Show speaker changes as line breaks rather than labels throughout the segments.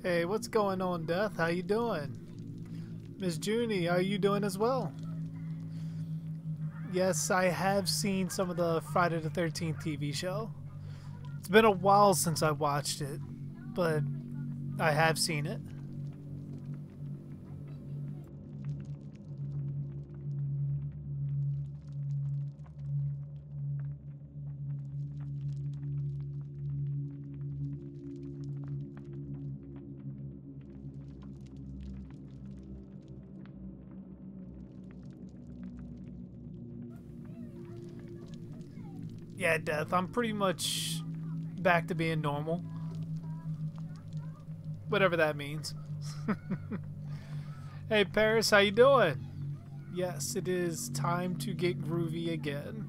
Hey, what's going on, Death? How you doing? Miss Junie, how are you doing as well? Yes, I have seen some of the Friday the 13th TV show. It's been a while since I watched it, but I have seen it. Yeah, Death, I'm pretty much back to being normal. Whatever that means. Hey, Paris, how you doing? Yes, it is time to get groovy again.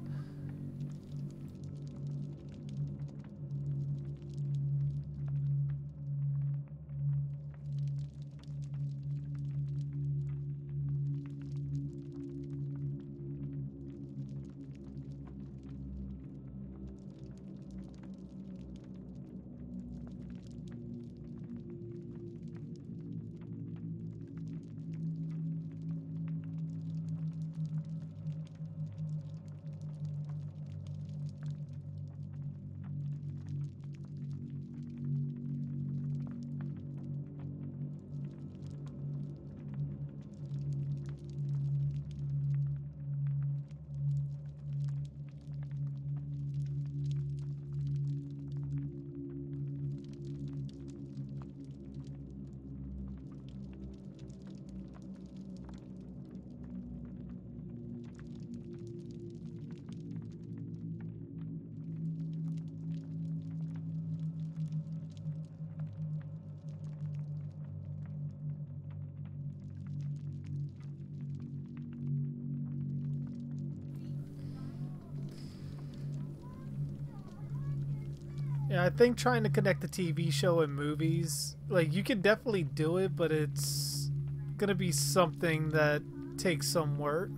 Yeah, I think trying to connect the TV show and movies, like, you can definitely do it, but it's gonna be something that takes some work.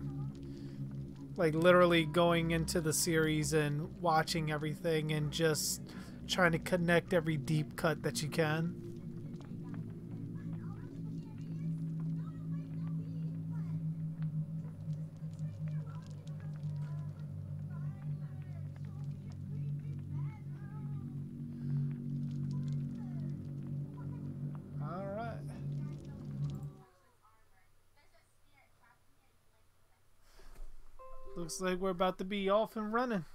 Like, literally going into the series and watching everything and just trying to connect every deep cut that you can. Alright. Looks like we're about to be off and running.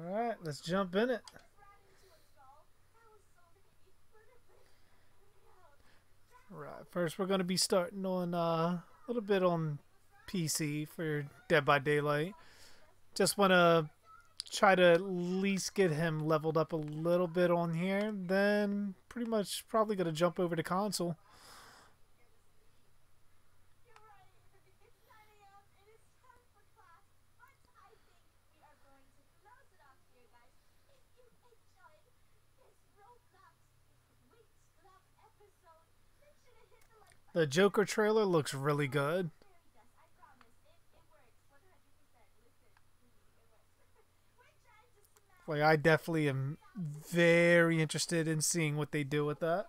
Alright, let's jump in it. Right, first we're going to be starting on a little bit on PC for Dead by Daylight. Just want to try to at least get him leveled up a little bit on here. Then pretty much probably going to jump over to console. The Joker trailer looks really good. Like, I definitely am very interested in seeing what they do with that.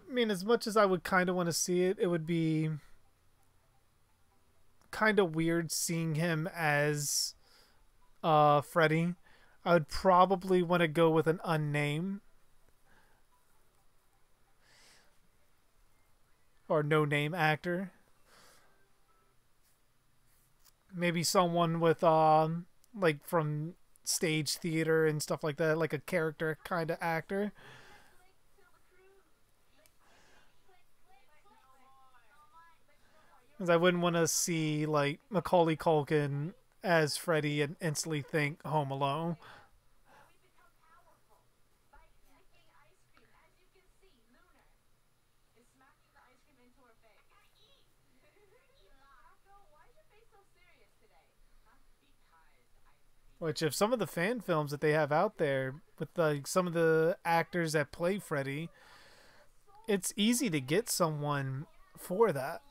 I mean, as much as I would kind of want to see it, it would be kind of weird seeing him as Freddy. I would probably want to go with an unnamed or no name actor. Maybe someone with like from stage theater and stuff like that, like a character kind of actor. Because I wouldn't want to see like Macaulay Culkin as Freddy and instantly think Home Alone. Which, if some of the fan films that they have out there with like some of the actors that play Freddy, it's easy to get someone for that.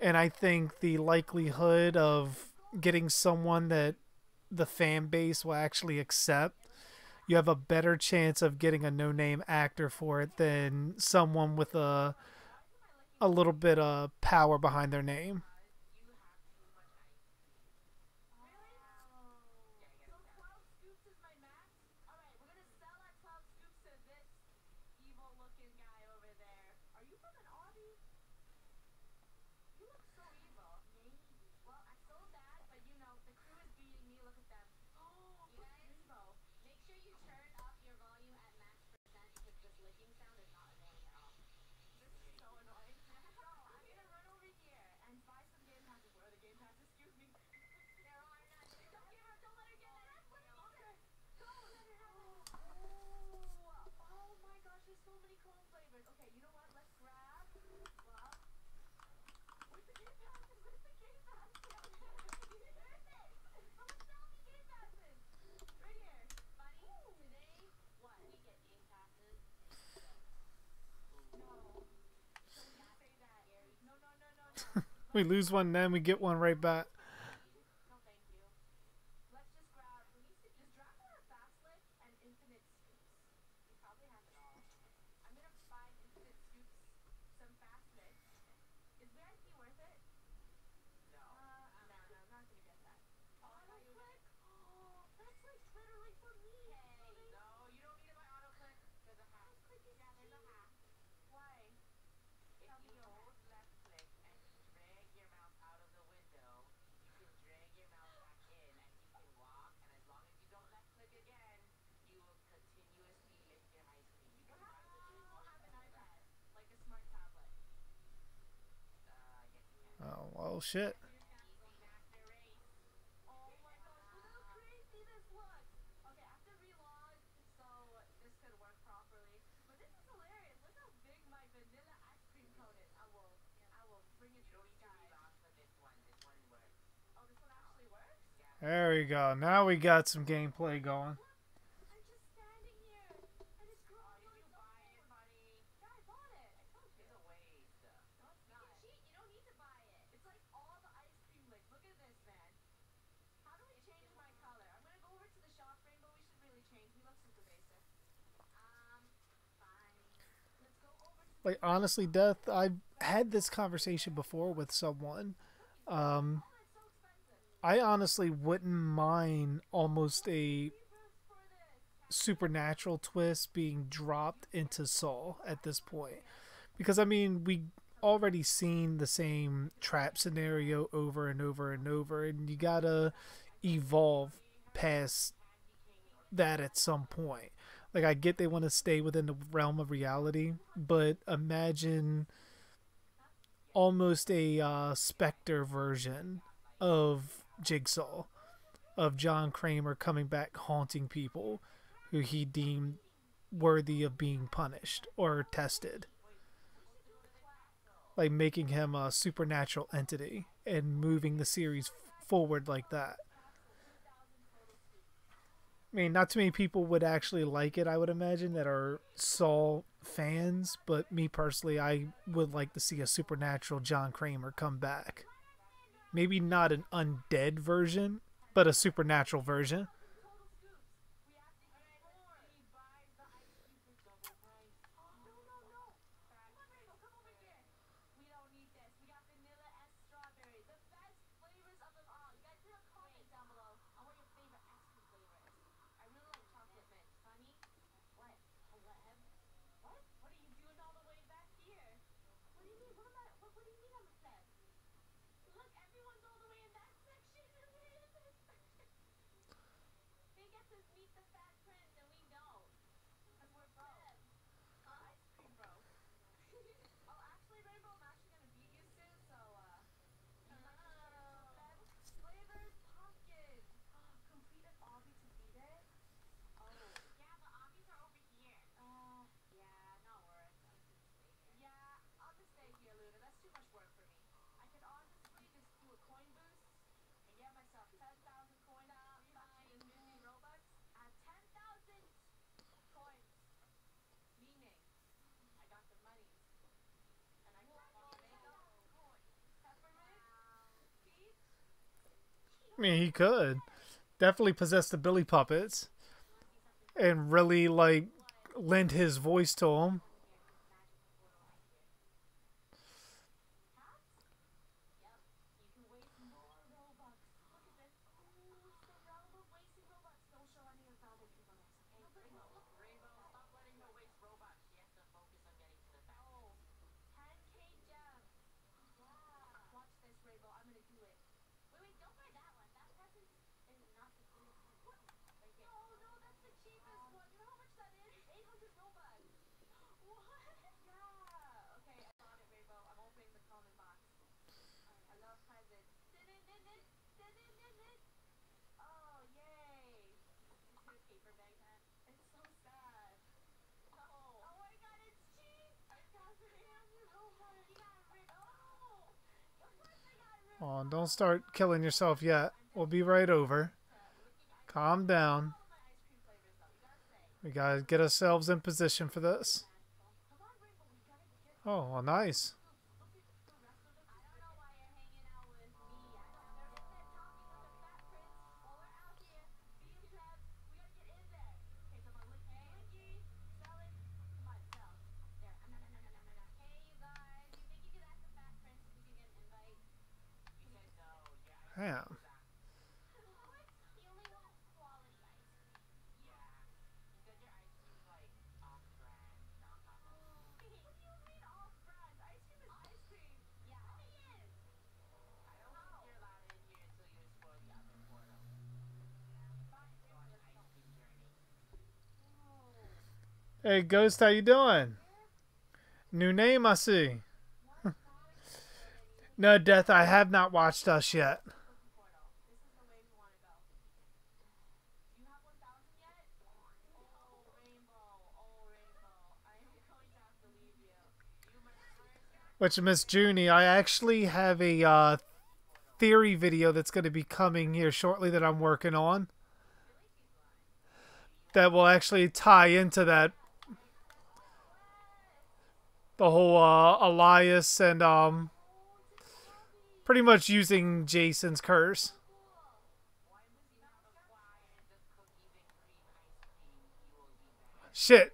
And I think the likelihood of getting someone that the fan base will actually accept, you have a better chance of getting a no-name actor for it than someone with a little bit of power behind their name. We lose one, then we get one right back. Oh, well, shit. There we go. Now we got some gameplay going. Like, honestly, Death, I've had this conversation before with someone. Um, I honestly wouldn't mind almost a supernatural twist being dropped into Saw at this point. Because, I mean, we already seen the same trap scenario over and over and over, and you gotta evolve past that at some point. Like, I get they want to stay within the realm of reality, but imagine almost a Spectre version of Jigsaw, of John Kramer coming back haunting people who he deemed worthy of being punished or tested. Like making him a supernatural entity and moving the series forward like that. I mean, not too many people would actually like it, I would imagine, that are Saw fans, but me personally, I would like to see a supernatural John Kramer come back. Maybe not an undead version, but a supernatural version. I mean, he could definitely possess the Billy puppets and really like lend his voice to them. Oh, don't start killing yourself yet. We'll be right over. Calm down. We gotta get ourselves in position for this. Oh, well, nice. Damn. Hey, Ghost, how you doing? New name, I see. No, Death, I have not watched Us yet. Which, Miss Junie, I actually have a theory video that's going to be coming here shortly that I'm working on. That will actually tie into that. The whole Elias and pretty much using Jason's curse. Shit.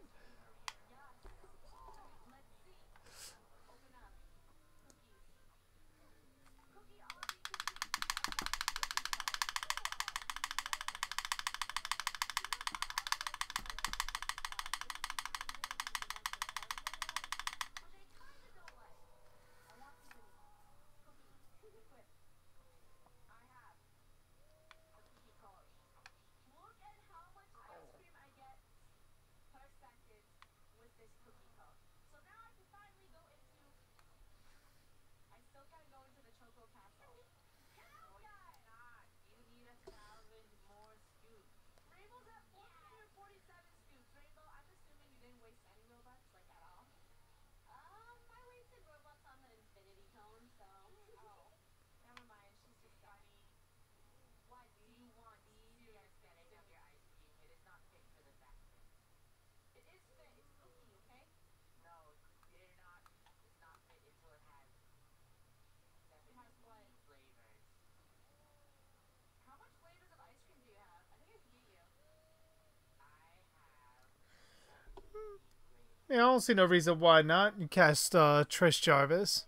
Yeah, I don't see no reason why not. You cast Trish Jarvis.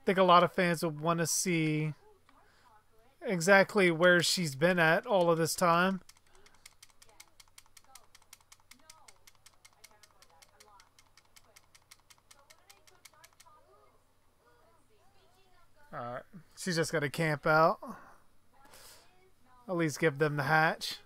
I think a lot of fans would want to see exactly where she's been at all of this time. Alright. She's just gonna camp out. At least give them the hatch.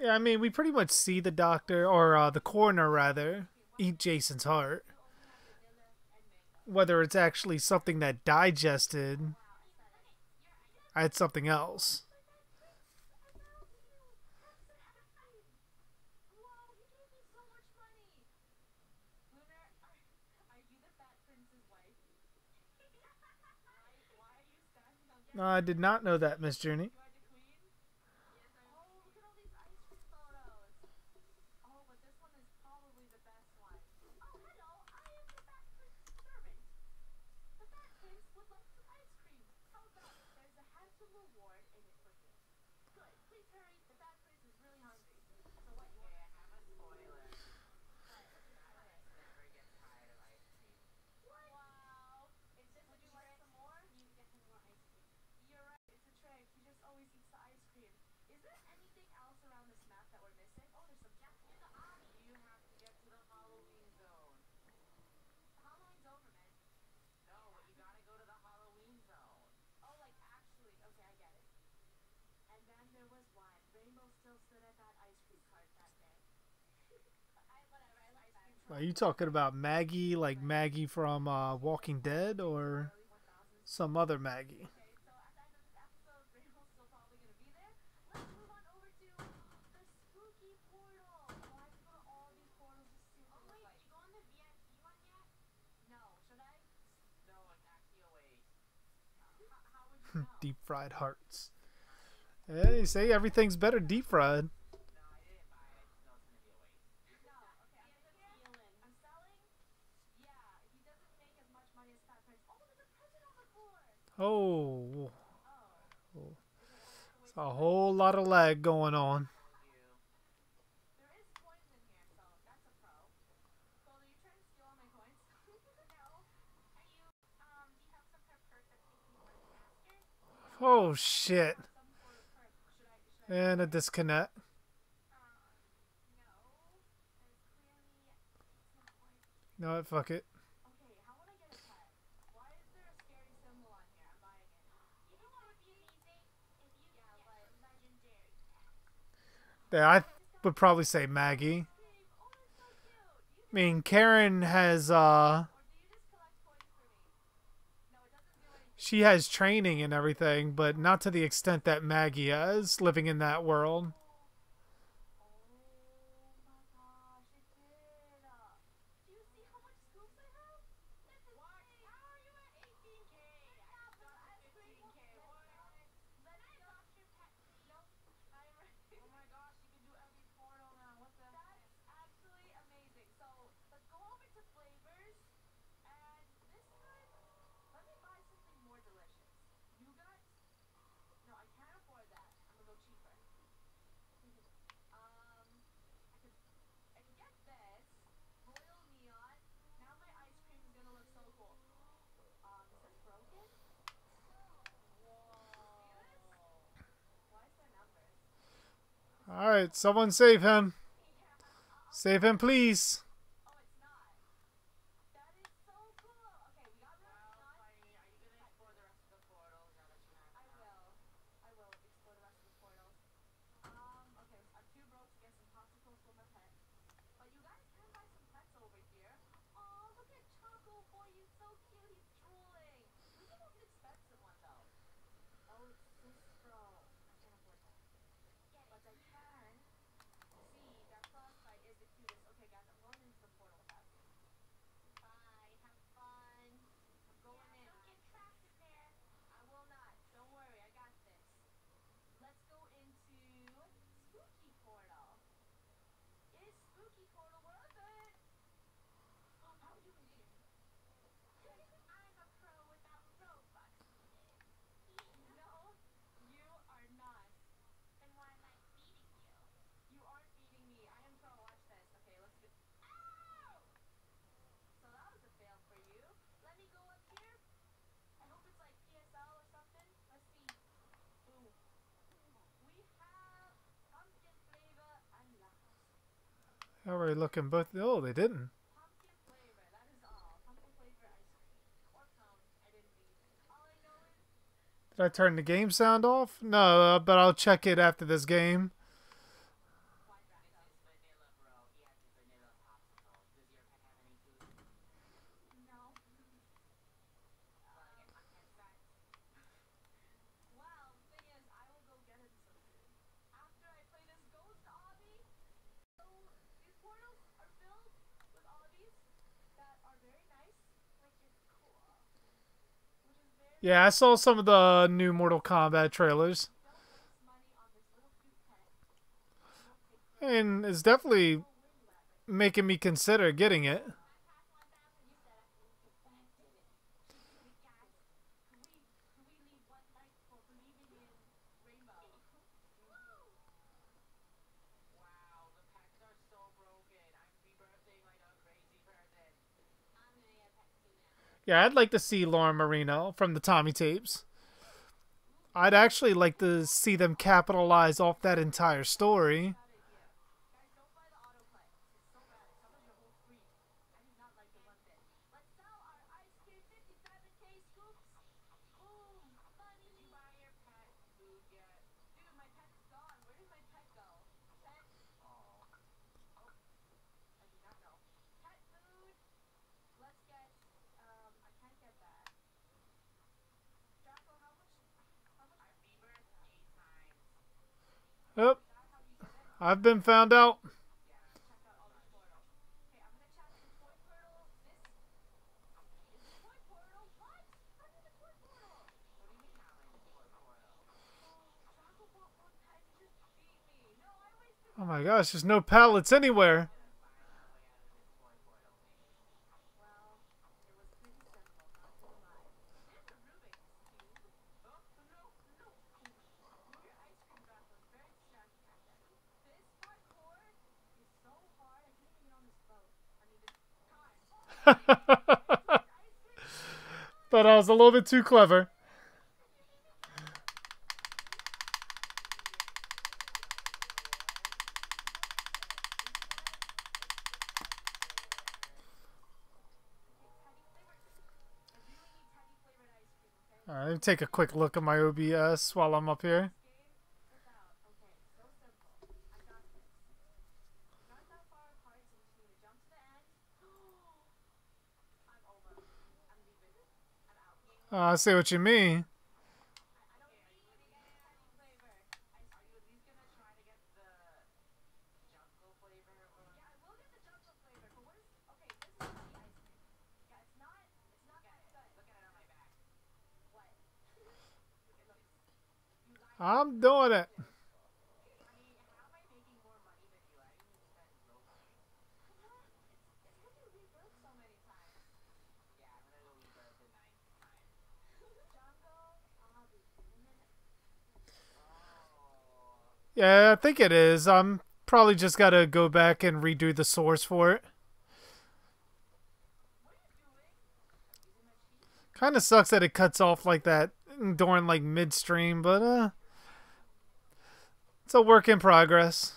Yeah, I mean, we pretty much see the doctor, or the coroner rather, eat Jason's heart. Whether it's actually something that digested, I had something else. No, I did not know that, Miss Journey. Are you talking about Maggie, like Maggie from Walking Dead, or some other Maggie? Deep fried hearts. Hey, say everything's better deep fried. Oh, it's a whole lot of lag going on. Oh shit. And a disconnect. No, fuck it. Yeah, I would probably say Maggie. I mean, Karen has she has training and everything, but not to the extent that Maggie has living in that world. Alright, someone save him. Save him, please. How are we looking both? Oh, they didn't. Did I turn the game sound off? No, but I'll check it after this game. Yeah, I saw some of the new Mortal Kombat trailers. And it's definitely making me consider getting it. Yeah, I'd like to see Lauren Marino from the Tommy tapes. I'd actually like to see them capitalize off that entire story. Oh, I've been found out. Oh my gosh, there's no pallets anywhere. But I was a little bit too clever. Alright, let me take a quick look at my OBS while I'm up here. I see what you mean. I'm doing it. Yeah, I think it is. I'm probably just gotta go back and redo the source for it. Kind of sucks that it cuts off like that during like midstream, but it's a work in progress.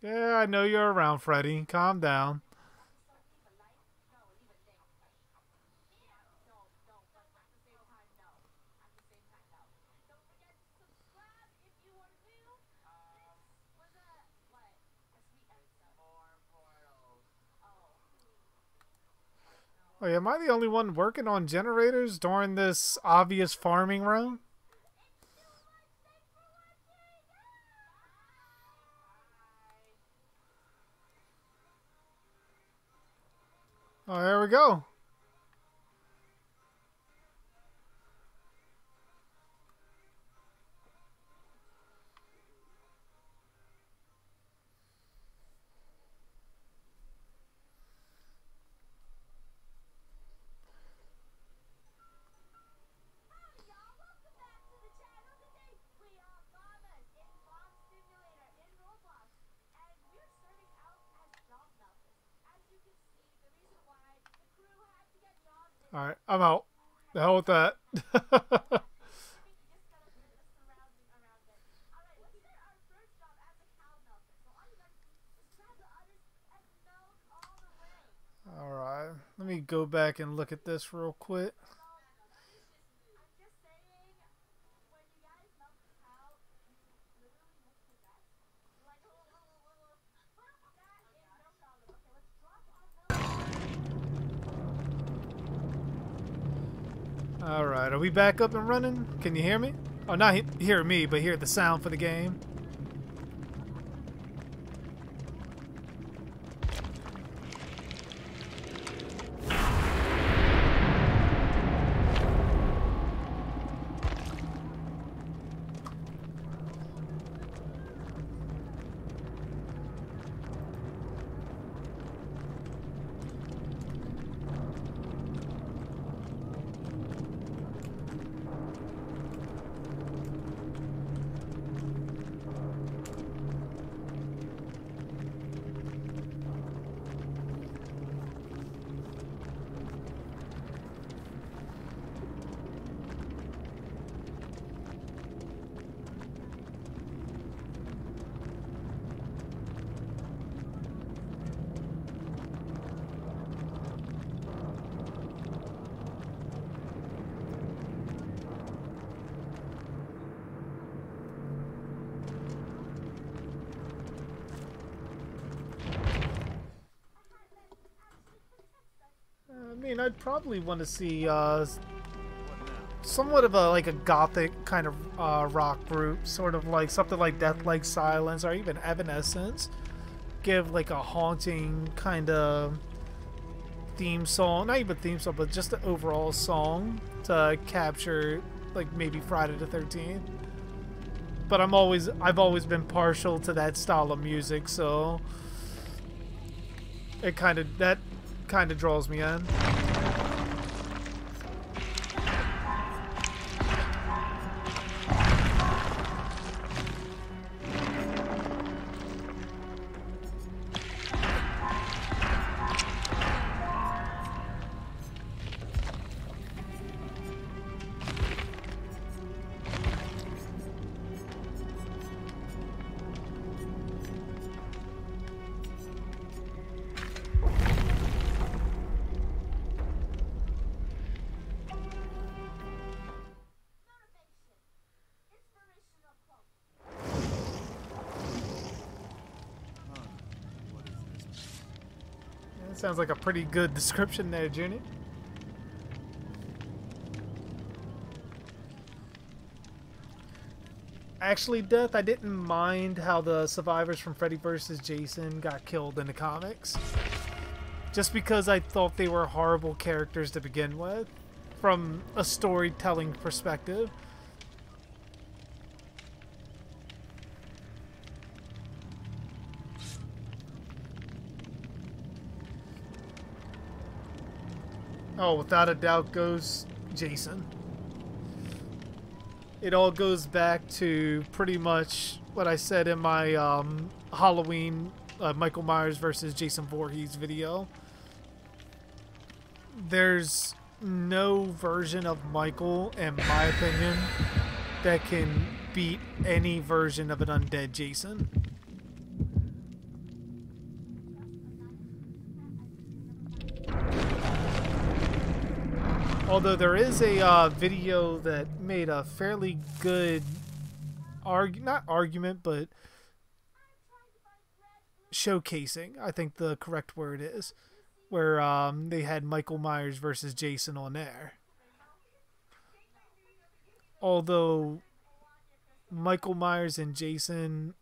Yeah, I know you're around, Freddy. Calm down. Wait, am I the only one working on generators during this obvious farming run? Oh, there we go. Alright, I'm out. The hell with that. Alright, let me go back and look at this real quick. Alright, are we back up and running? Can you hear me? Oh, not hear me, but hear the sound for the game. I mean, I'd probably want to see somewhat of a like a gothic kind of rock group, sort of like something like Death Like Silence or even Evanescence. Give like a haunting kind of theme song, not even theme song, but just the overall song to capture like maybe Friday the 13th. But I've always been partial to that style of music, so that kind of draws me in. Sounds like a pretty good description there, Junior. Actually, Death, I didn't mind how the survivors from Freddy vs. Jason got killed in the comics. Just because I thought they were horrible characters to begin with, from a storytelling perspective. Oh, without a doubt goes Jason. It all goes back to pretty much what I said in my Halloween Michael Myers versus Jason Voorhees video. There's no version of Michael, in my opinion, that can beat any version of an undead Jason. Although there is a video that made a fairly good not argument, but showcasing, I think the correct word is, where they had Michael Myers versus Jason on there. Although Michael Myers and Jason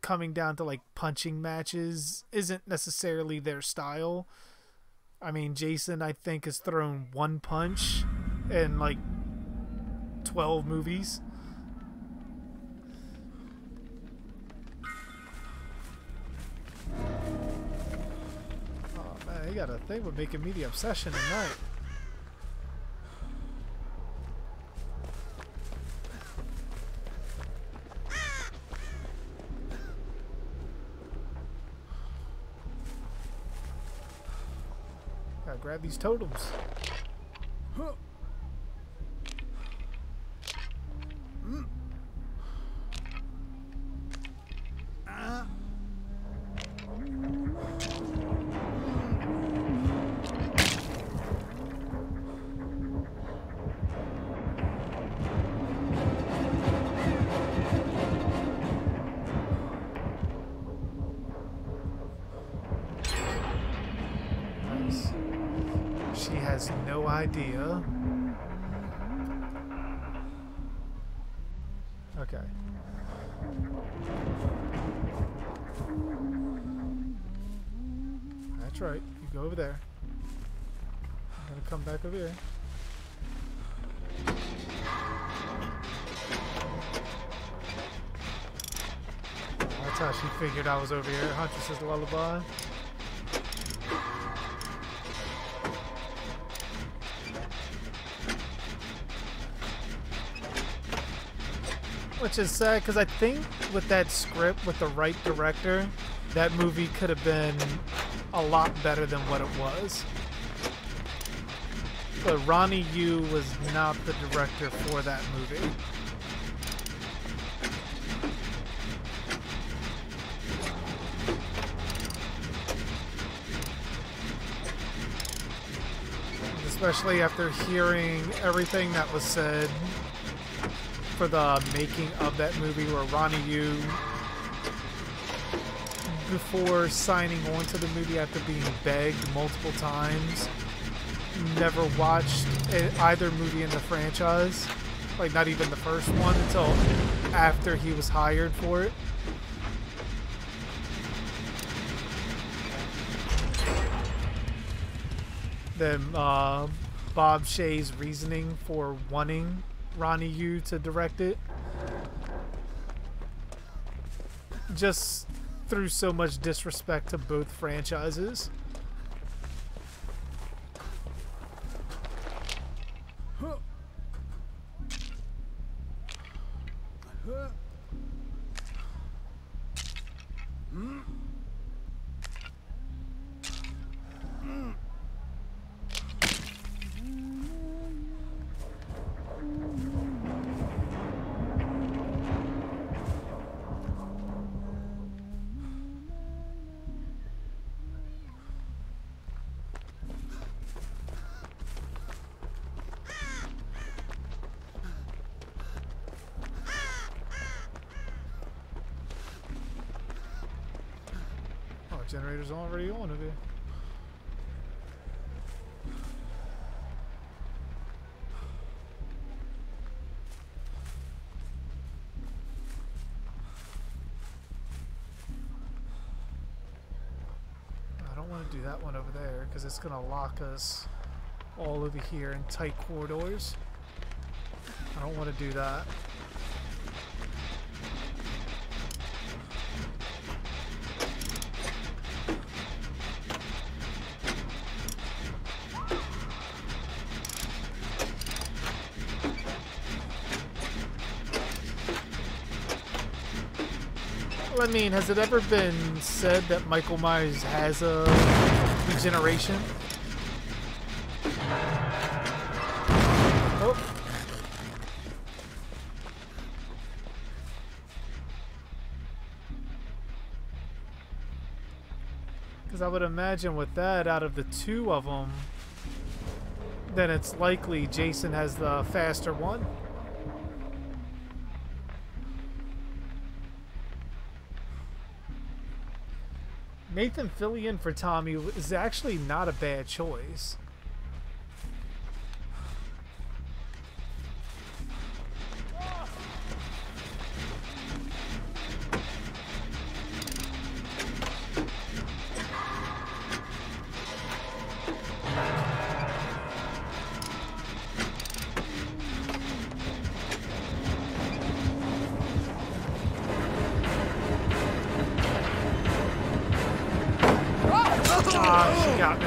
coming down to like punching matches isn't necessarily their style. I mean, Jason, I think, has thrown one punch in like 12 movies. Oh man, you got a thing with making me the obsession tonight. Gotta grab these totems. She has no idea. Okay. That's right. You go over there. I'm gonna come back over here. That's how she figured I was over here. Huntress's lullaby. Which is sad, because I think with that script, with the right director, that movie could have been a lot better than what it was. But Ronnie Yu was not the director for that movie. Especially after hearing everything that was said for the making of that movie, where Ronnie Yu, before signing on to the movie after being begged multiple times, never watched either movie in the franchise, like not even the first one, until after he was hired for it. Then Bob Shaye's reasoning for wanting Ronnie Yu to direct it just threw so much disrespect to both franchises. Generator's already on of it. I don't want to do that one over there because it's going to lock us all over here in tight corridors. I don't want to do that. I mean, has it ever been said that Michael Myers has a regeneration? Oh. Because I would imagine with that, out of the two of them, then it's likely Jason has the faster one. Nathan Fillion for Tommy is actually not a bad choice. She got me.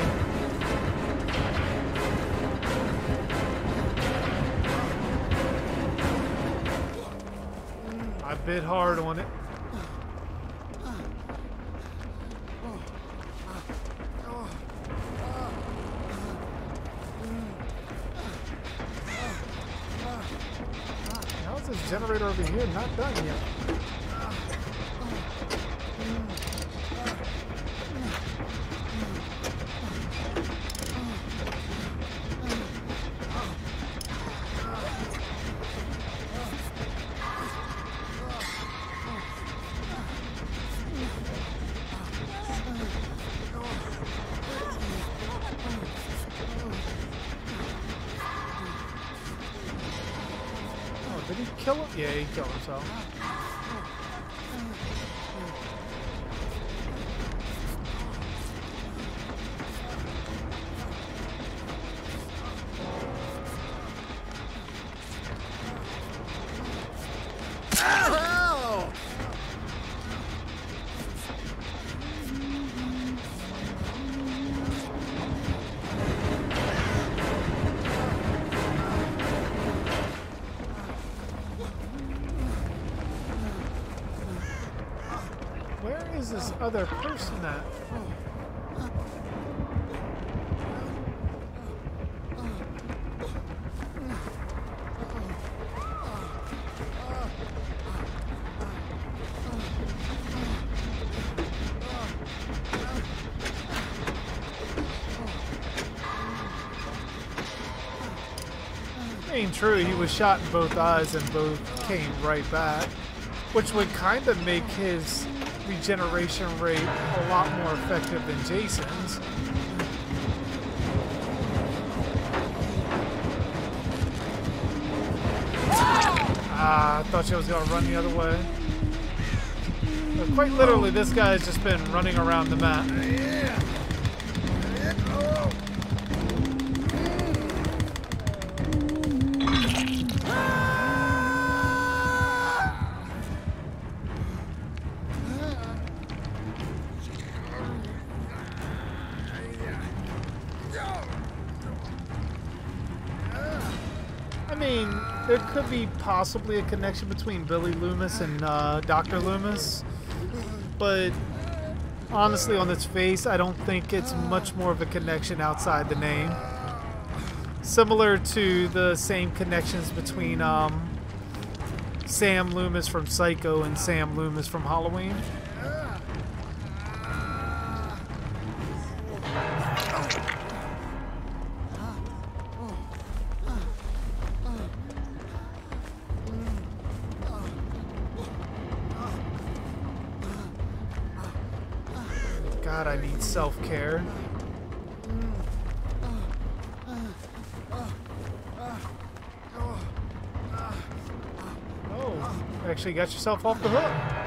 I bit hard on it. How's this generator over here not done yet? Did he kill him? Yeah, he killed himself. Where is this other person at? Ain't true, he was shot in both eyes and both came right back, which would kind of make his regeneration rate a lot more effective than Jason's. I thought she was going to run the other way. But quite literally, this guy's just been running around the map. I mean, there could be possibly a connection between Billy Loomis and Dr. Loomis, but honestly, on its face, I don't think it's much more of a connection outside the name. Similar to the same connections between Sam Loomis from Psycho and Sam Loomis from Halloween. God, I need self-care. Oh, actually got yourself off the hook.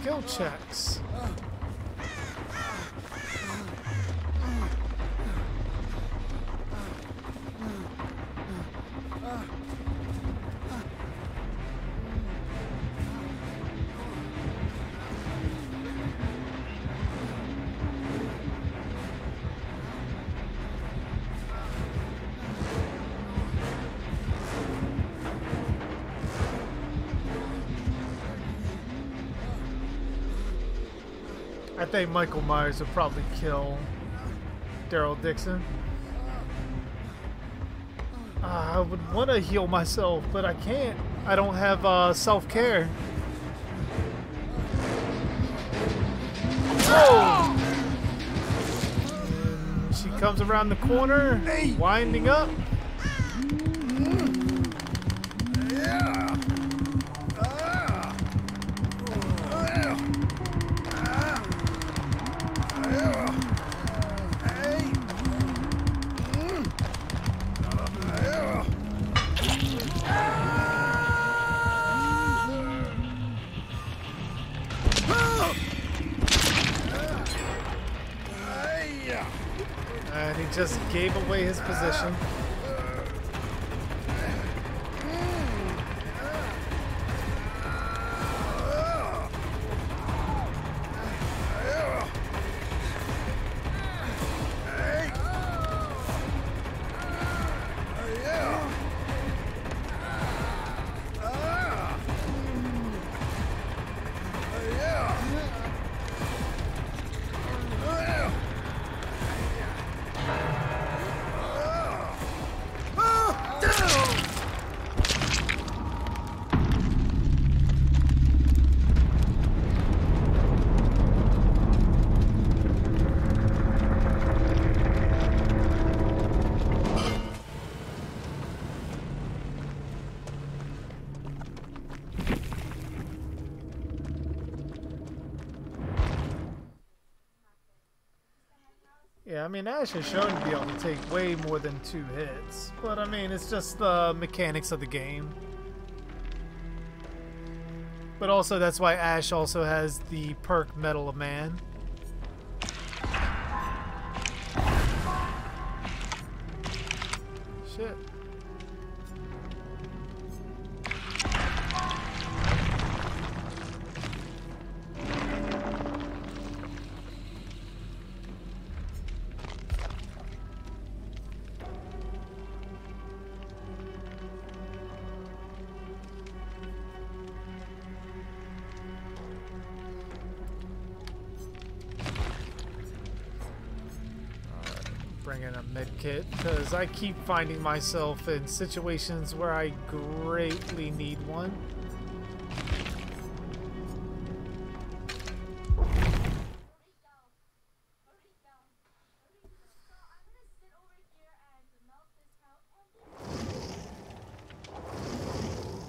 skill checks. I think Michael Myers would probably kill Daryl Dixon. I would want to heal myself, but I can't. I don't have self-care. Whoa! And she comes around the corner, winding up. And he just gave away his position. Yeah, I mean, Ash is shown to be able to take way more than 2 hits. But, I mean, it's just the mechanics of the game. But also, that's why Ash also has the perk Medal of Man. Shit. Bring in a med kit because I keep finding myself in situations where I greatly need one.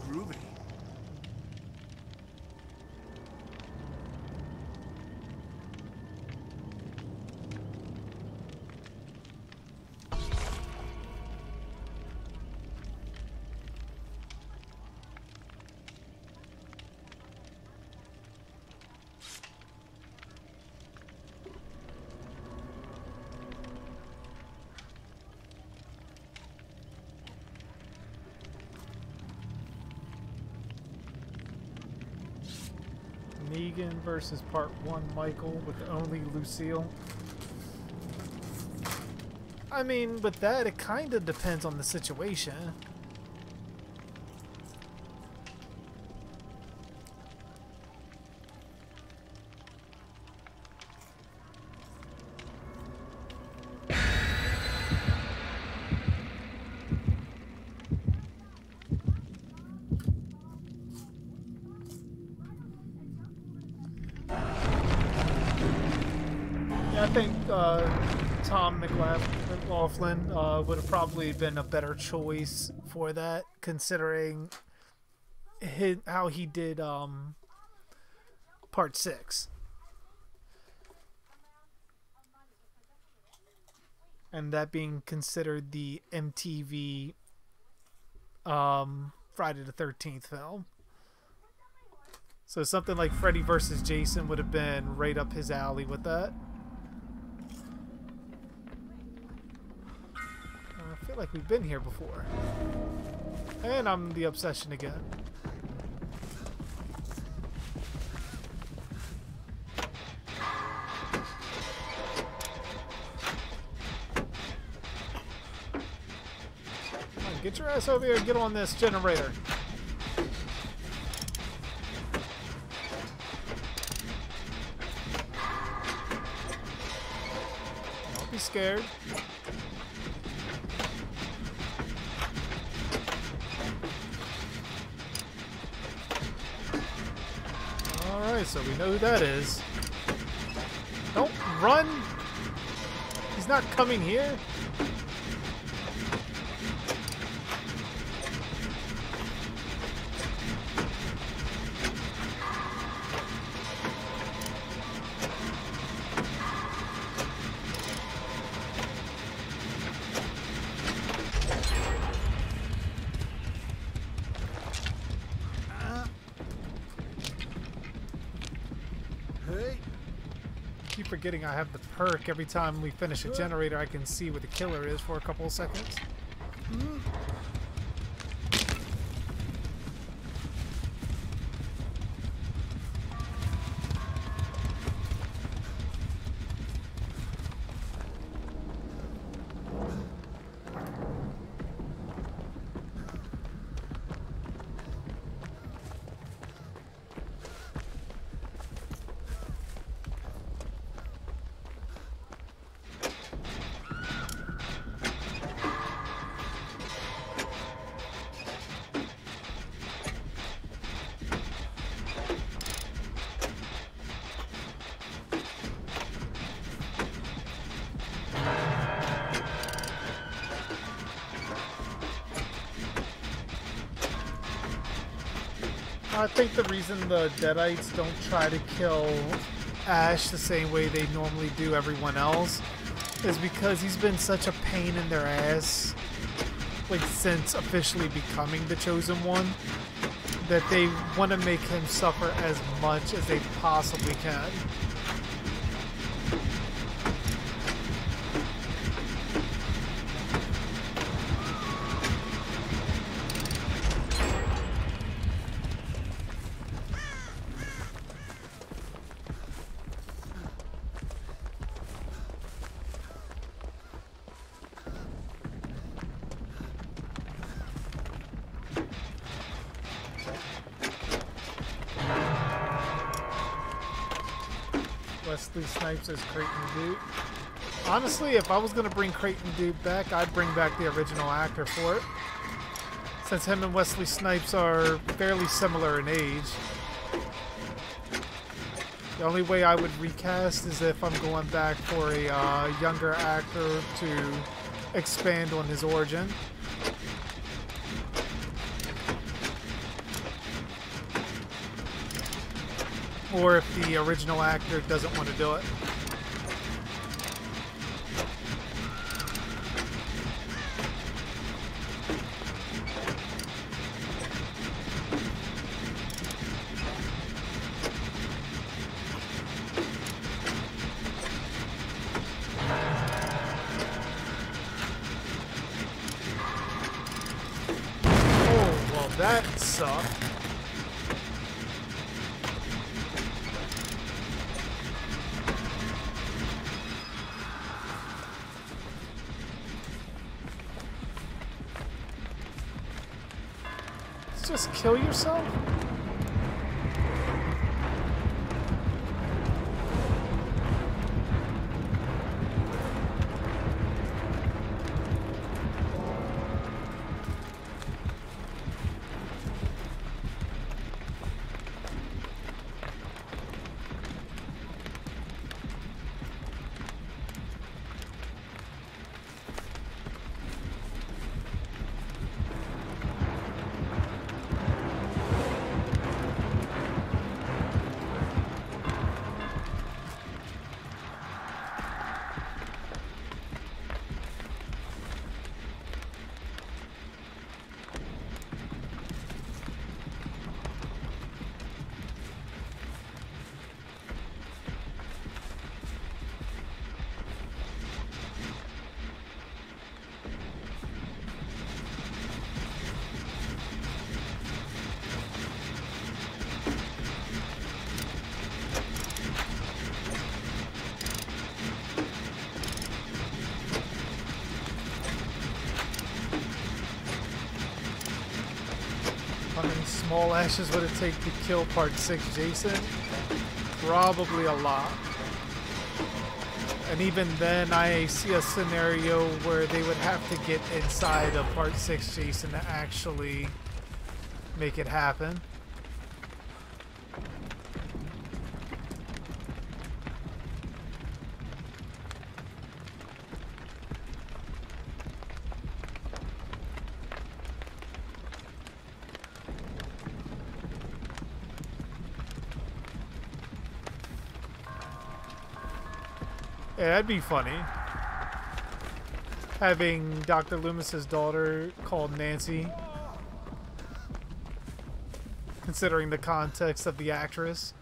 Groovy.
Negan versus Part 1 Michael with only Lucille. I mean, with that, it kind of depends on the situation. I think Tom McLaughlin would have probably been a better choice for that, considering how he did Part 6. And that being considered the MTV Friday the 13th film. So something like Freddy versus Jason would have been right up his alley with that. I feel like we've been here before. And I'm the obsession again. Come on, get your ass over here and get on this generator. Don't be scared. Alright, so we know who that is. Don't run! He's not coming here. Keep forgetting I have the perk. Every time we finish a generator, I can see where the killer is for a couple of seconds. I think the reason the Deadites don't try to kill Ash the same way they normally do everyone else is because he's been such a pain in their ass, like, since officially becoming the Chosen One, that they want to make him suffer as much as they possibly can. Wesley Snipes as Creighton Duke. Honestly, if I was going to bring Creighton Duke back, I'd bring back the original actor for it. Since him and Wesley Snipes are fairly similar in age. The only way I would recast is if I'm going back for a younger actor to expand on his origin. Or if the original actor doesn't want to do it. Oh, well, that sucked. Just kill yourself? How many small ashes would it take to kill Part 6 Jason? Probably a lot. And even then, I see a scenario where they would have to get inside of Part 6 Jason to actually make it happen. Yeah, that'd be funny. Having Dr. Loomis's daughter called Nancy. Considering the context of the actress.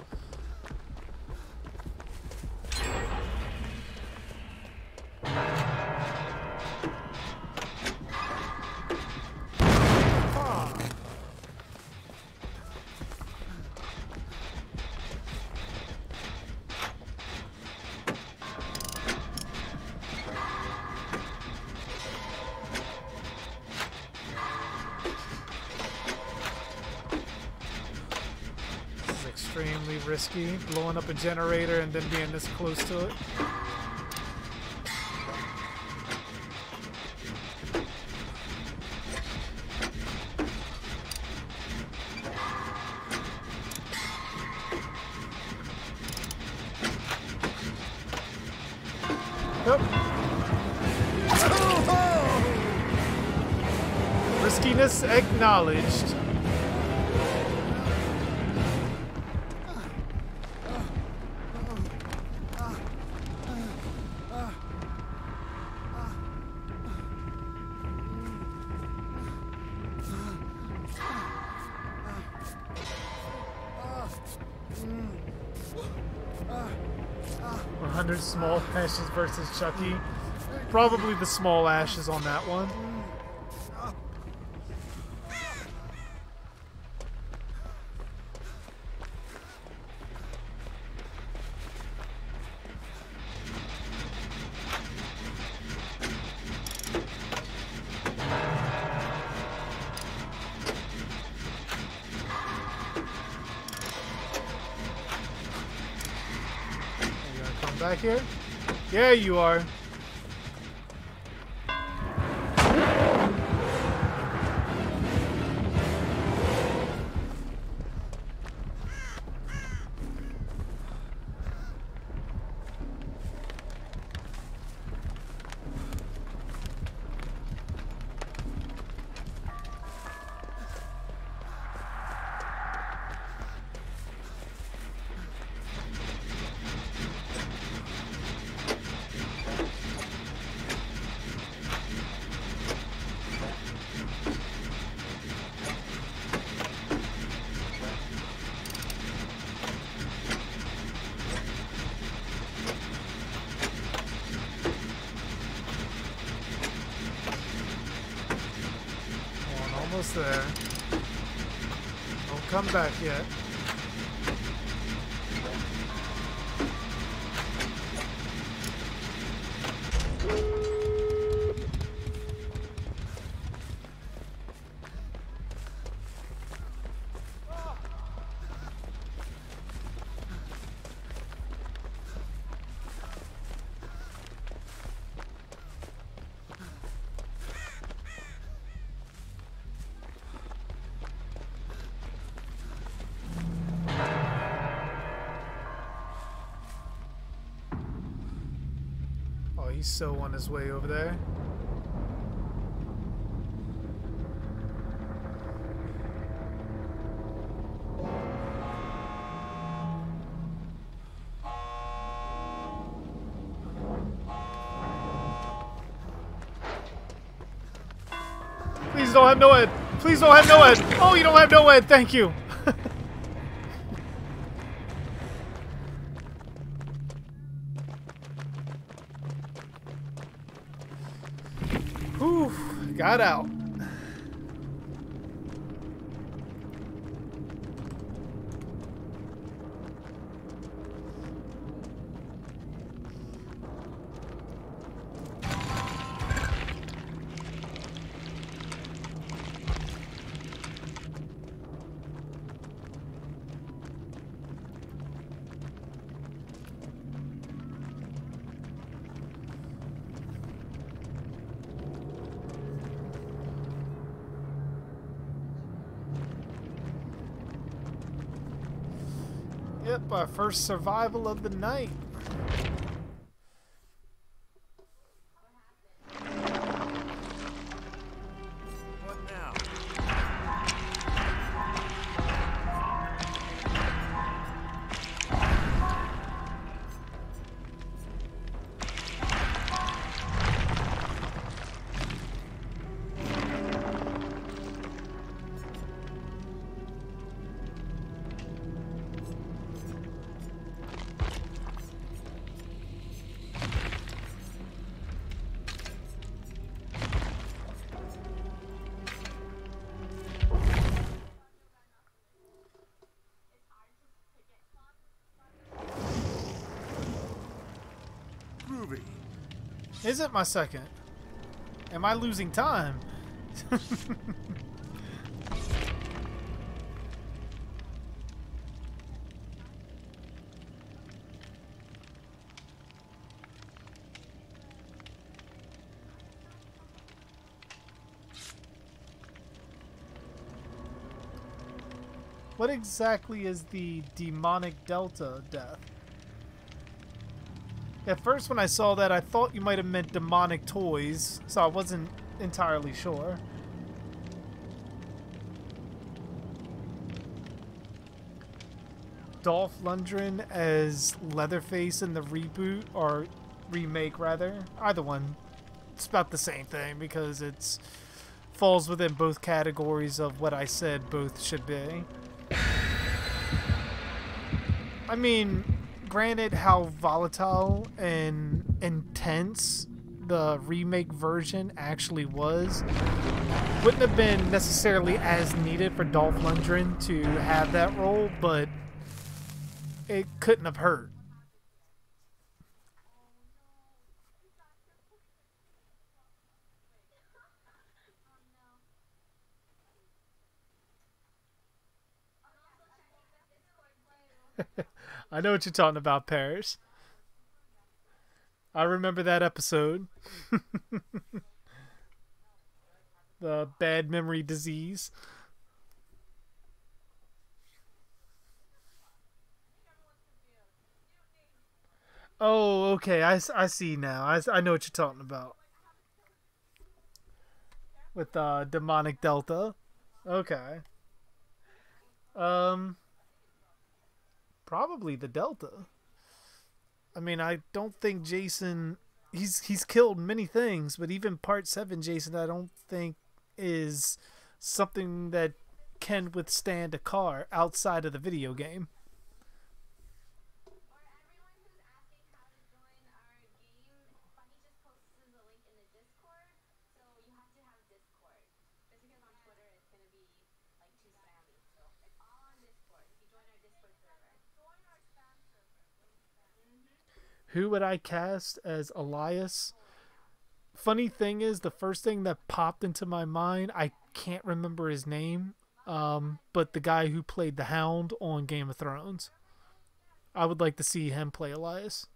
Extremely risky, blowing up a generator and then being this close to it. Yep. Riskiness acknowledged. 100 small ashes versus Chucky. Probably the small ashes on that one. Back here? Yeah, you are. Almost there. Don't come back yet. He's so on his way over there. Please don't have no Ed. Please don't have no Ed. Oh, you don't have no Ed. Thank you. Whew, got out. Yep, our first survival of the night.
What now? Groovy.
Is it my second? Am I losing time? What exactly is the demonic delta death? At first when I saw that, I thought you might have meant demonic toys, so I wasn't entirely sure. Dolph Lundgren as Leatherface in the reboot, or remake rather. Either one. It's about the same thing because it's falls within both categories of what I said both should be. I mean, granted how volatile and intense the remake version actually was, wouldn't have been necessarily as needed for Dolph Lundgren to have that role, but it couldn't have hurt. I know what you're talking about, Paris. I remember that episode. The bad memory disease. Oh, okay. I see now. I know what you're talking about. With demonic delta. Okay. Um, Probably the delta. I mean, I don't think Jason. He's killed many things, but even Part 7 Jason, I don't think is something that can withstand a car outside of the video game. Who would I cast as Elias? Funny thing is, the first thing that popped into my mind, I can't remember his name, but the guy who played the Hound on Game of Thrones. I would like to see him play Elias.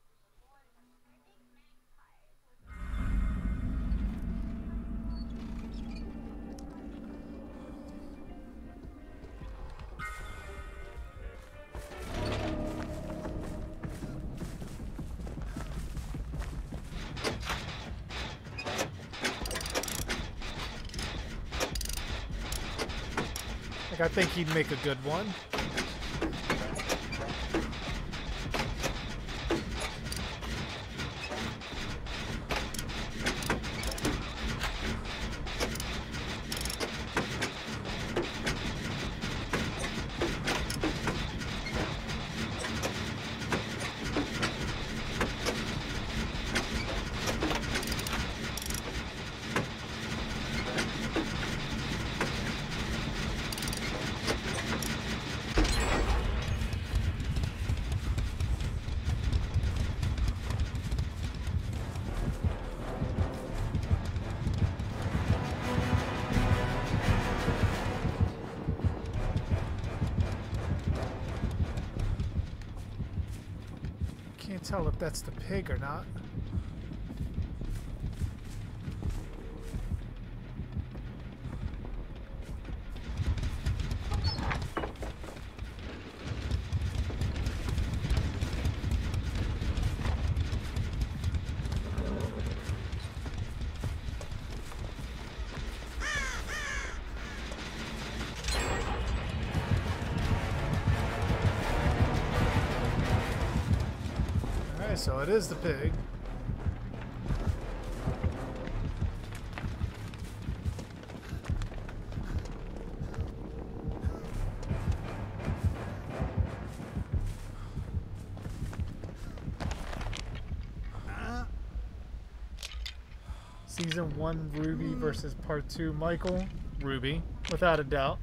I think he'd make a good one. Can't tell if that's the pig or not. so it is the pig. Season 1 Ruby versus Part 2 Michael. Ruby, without a doubt.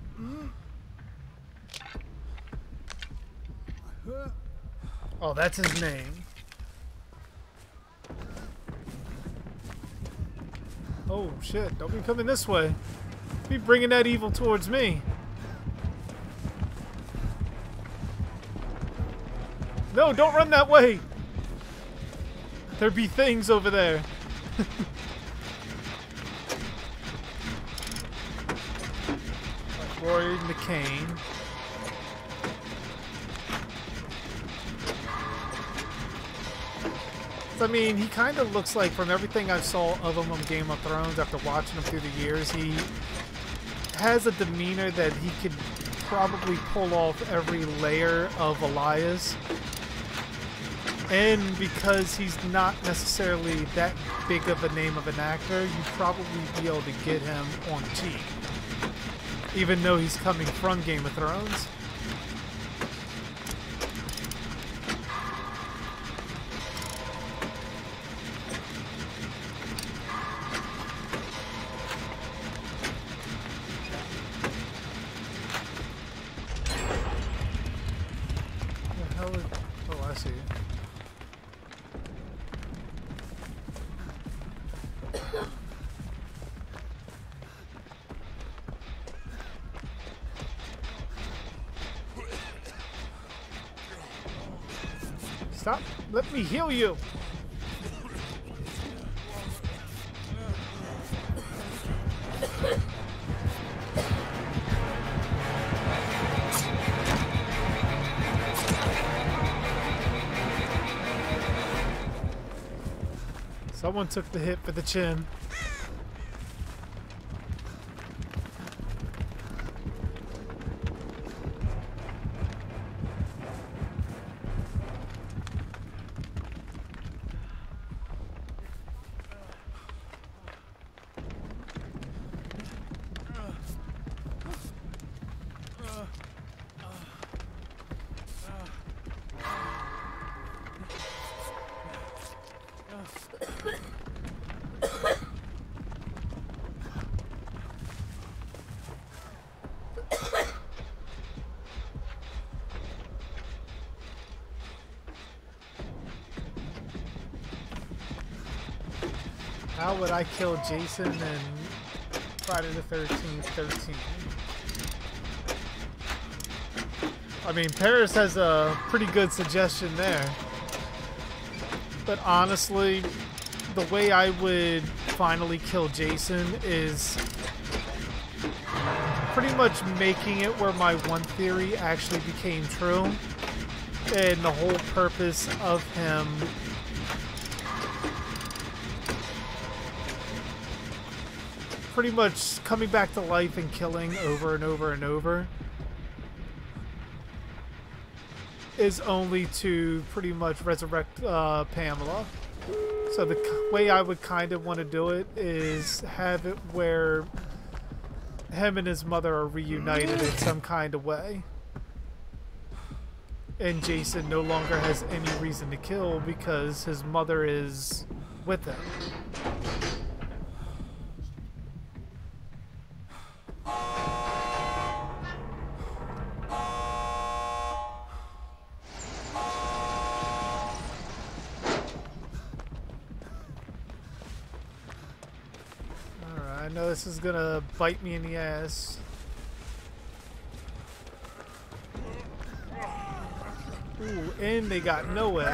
Oh, that's his name. Oh shit, don't be coming this way. Be bringing that evil towards me. No, don't run that way. There be things over there. Roy McCain. I mean, he kind of looks like, from everything I saw of him on Game of Thrones after watching him through the years, he has a demeanor that he could probably pull off every layer of Elias. And because he's not necessarily that big of a name of an actor, you'd probably be able to get him on cheap. Even though he's coming from Game of Thrones. The hell is... Oh, I see. Stop. Let me heal you. Someone took the hit for the chin. How would I kill Jason in Friday the 13th, 13? I mean, Paris has a pretty good suggestion there. But honestly, the way I would finally kill Jason is pretty much making it where my one theory actually became true. And the whole purpose of him pretty much coming back to life and killing over and over and over is only to pretty much resurrect Pamela. So the way I would kind of want to do it is have it where him and his mother are reunited in some kind of way. And Jason no longer has any reason to kill because his mother is with him. I know this is gonna bite me in the ass. Ooh, and they got nowhere.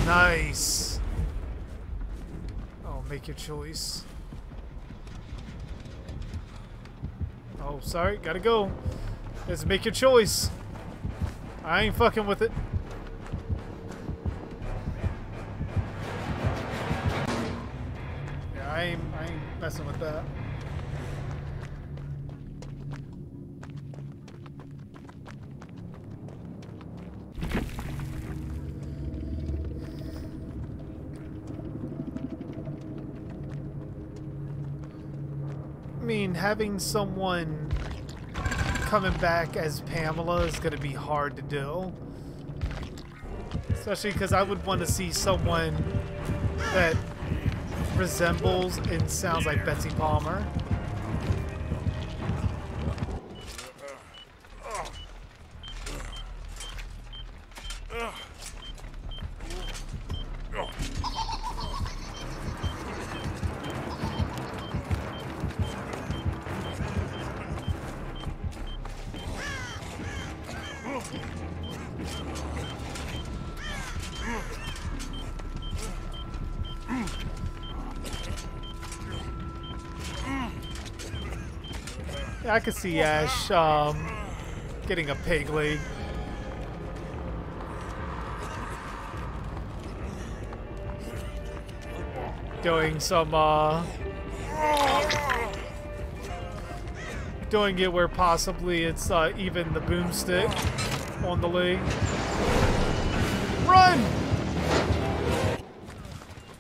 Nice. Make your choice. Oh, sorry, gotta go. Let's make your choice. I ain't fucking with it. Yeah, I ain't messing with that. I mean, having someone coming back as Pamela is going to be hard to do. Especially because I would want to see someone that resembles and sounds like Betsy Palmer. Yeah, I could see Ash getting a pig leg. Doing some doing it where possibly it's even the boomstick on the leg. Run!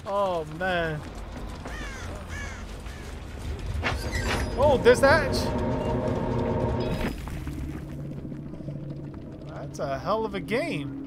Oh man. Oh, there's Ash. That's a hell of a game.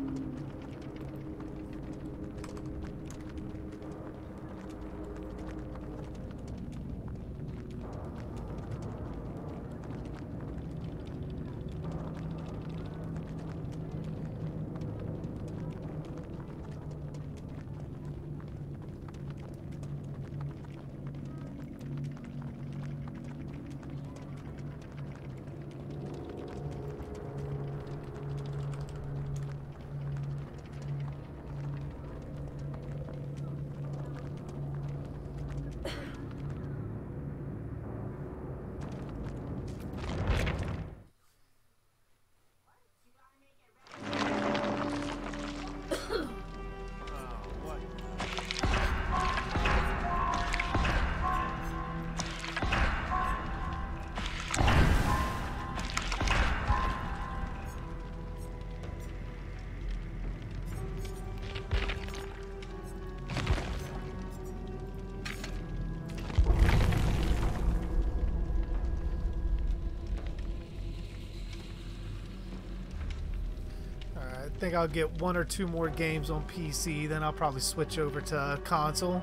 I think I'll get 1 or 2 more games on PC, then I'll probably switch over to console.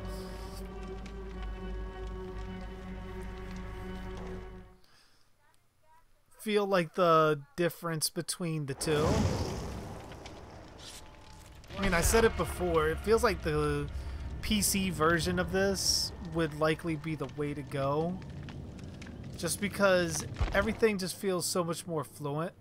Feel like the difference between the two. I mean, I said it before, it feels like the PC version of this would likely be the way to go. Just because everything just feels so much more fluent.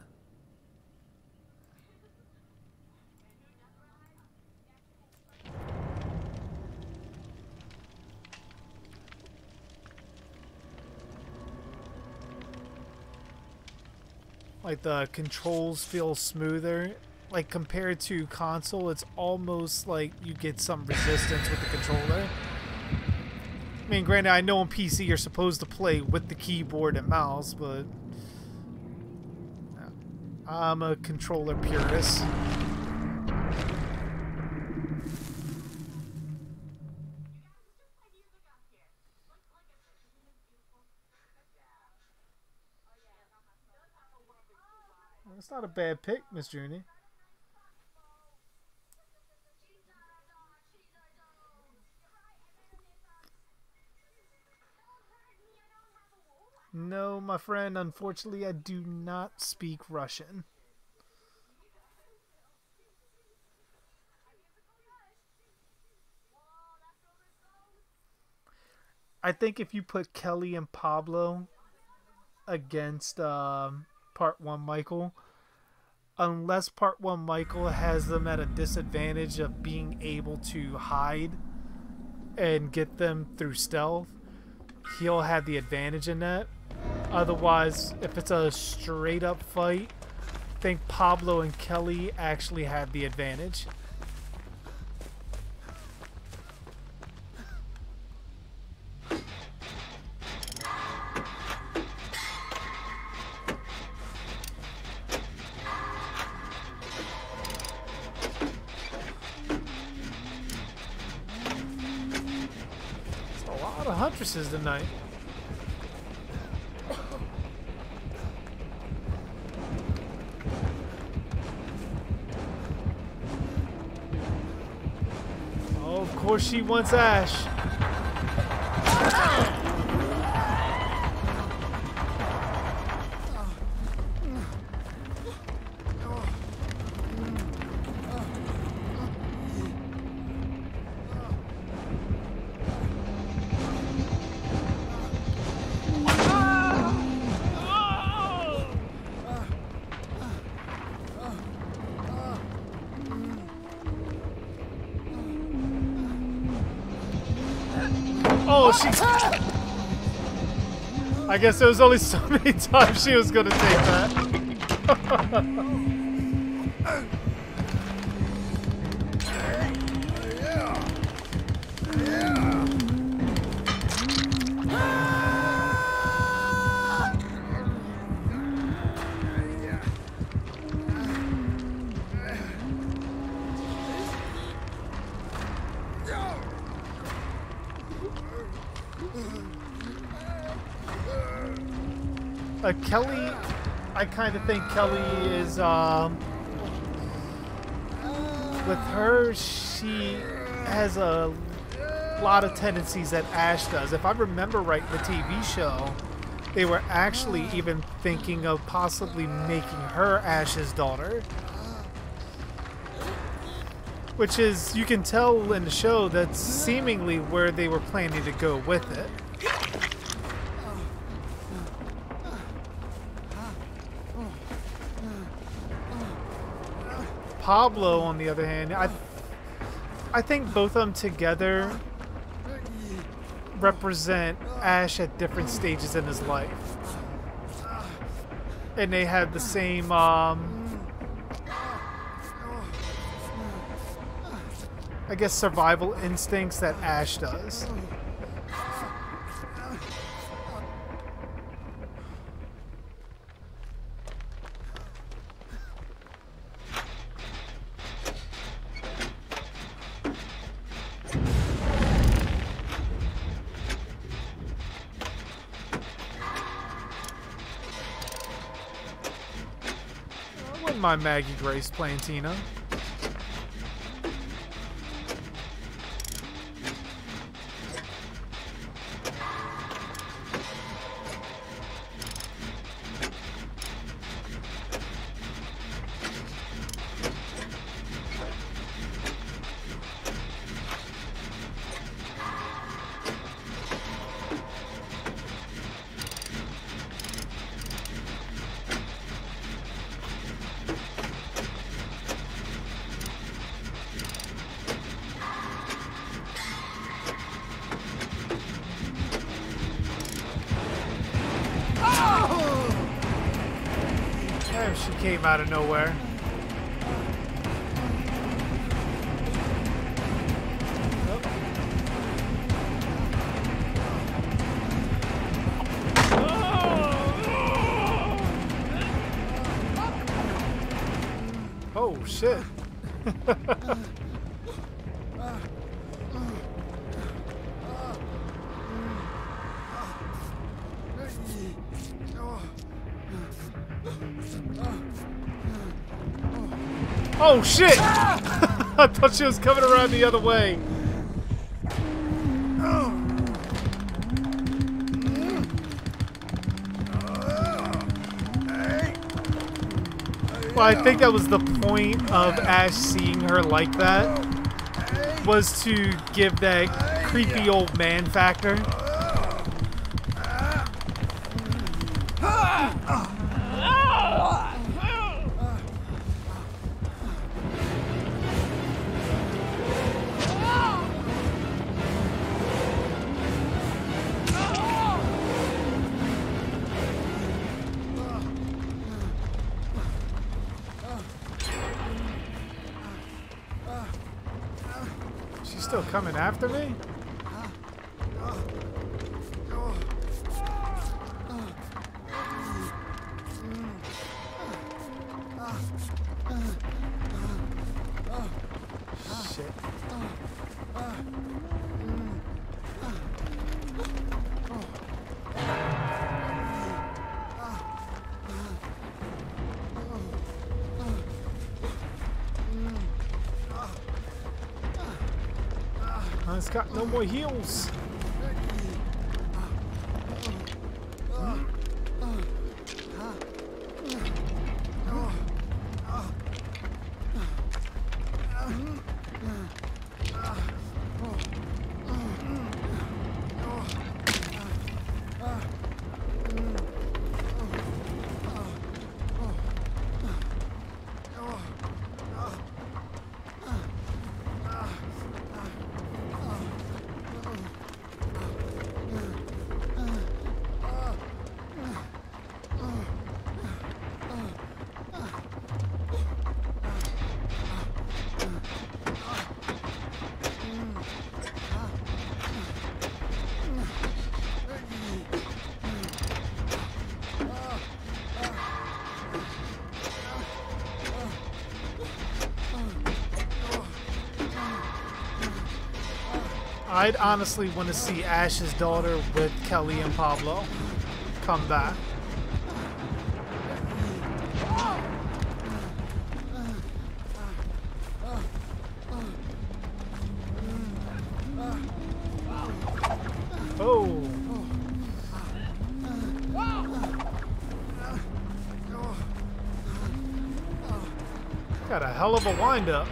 Like the controls feel smoother. Like compared to console, it's almost like you get some resistance with the controller. I mean, granted, I know on PC you're supposed to play with the keyboard and mouse, but I'm a controller purist. That's not a bad pick, Miss Junie. No, my friend, unfortunately, I do not speak Russian. I think if you put Kelly and Pablo against Part 1 Michael, unless Part 1 Michael has them at a disadvantage of being able to hide and get them through stealth, he'll have the advantage in that. Otherwise, if it's a straight up fight, think Pablo and Kelly actually have the advantage. Huntresses tonight. Oh, of course she wants Ash. Oh, she... I guess there was only so many times she was gonna take that. Kelly, I kind of think Kelly is, with her, she has a lot of tendencies that Ash does. If I remember right, in the TV show, they were actually even thinking of possibly making her Ash's daughter. Which is, you can tell in the show, that's seemingly where they were planning to go with it. Pablo, on the other hand, I think both of them together represent Ash at different stages in his life. And they have the same, I guess, survival instincts that Ash does. My Maggie Grace playing Tina. She came out of nowhere. Oh shit. Oh shit! I thought she was coming around the other way. Well, I think that was the point of Ash seeing her like that, was to give that creepy old man factor. still coming after me? Shit. It's got no more heals. I'd honestly want to see Ash's daughter with Kelly and Pablo come back. Oh. Got a hell of a wind-up.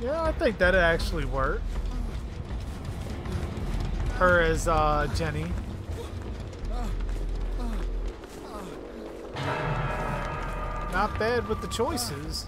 Yeah, I think that'd actually work. Her as Jenny. Not bad with the choices.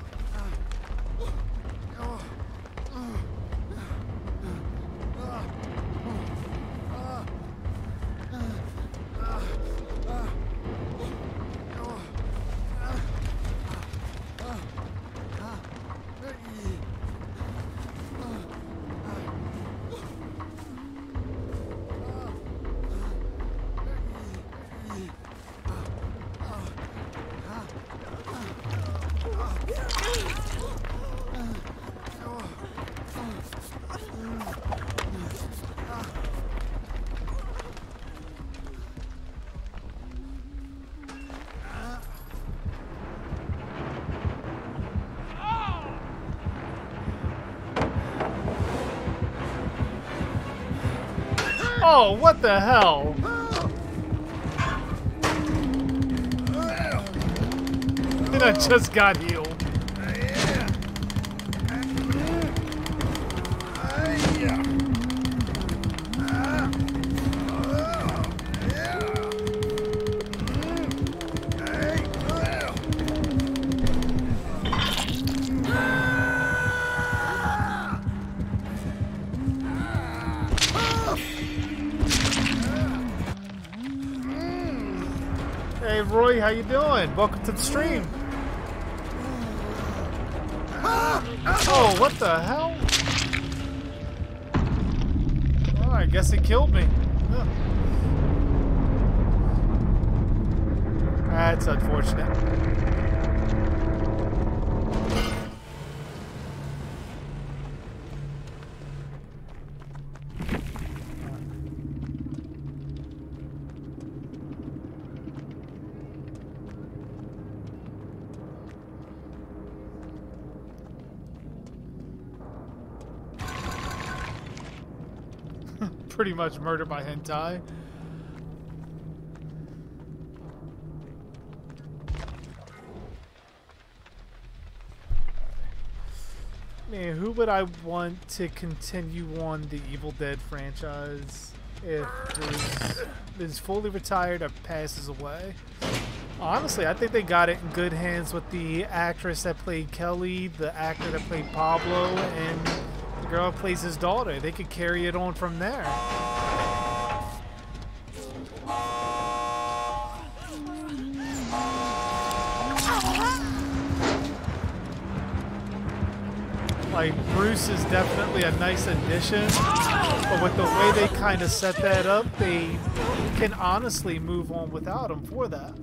Oh, what the hell? And I just got healed. Hey Roy, how you doing? Welcome to the stream. Oh, what the hell? Oh, I guess he killed me. Huh. That's unfortunate. Pretty much murder by hentai. Man, who would I want to continue on the Evil Dead franchise if Bruce is fully retired or passes away? Honestly, I think they got it in good hands with the actress that played Kelly, the actor that played Pablo, and the girl who plays his daughter. They could carry it on from there. Like, Bruce is definitely a nice addition, but with the way they kind of set that up, they can honestly move on without him for that.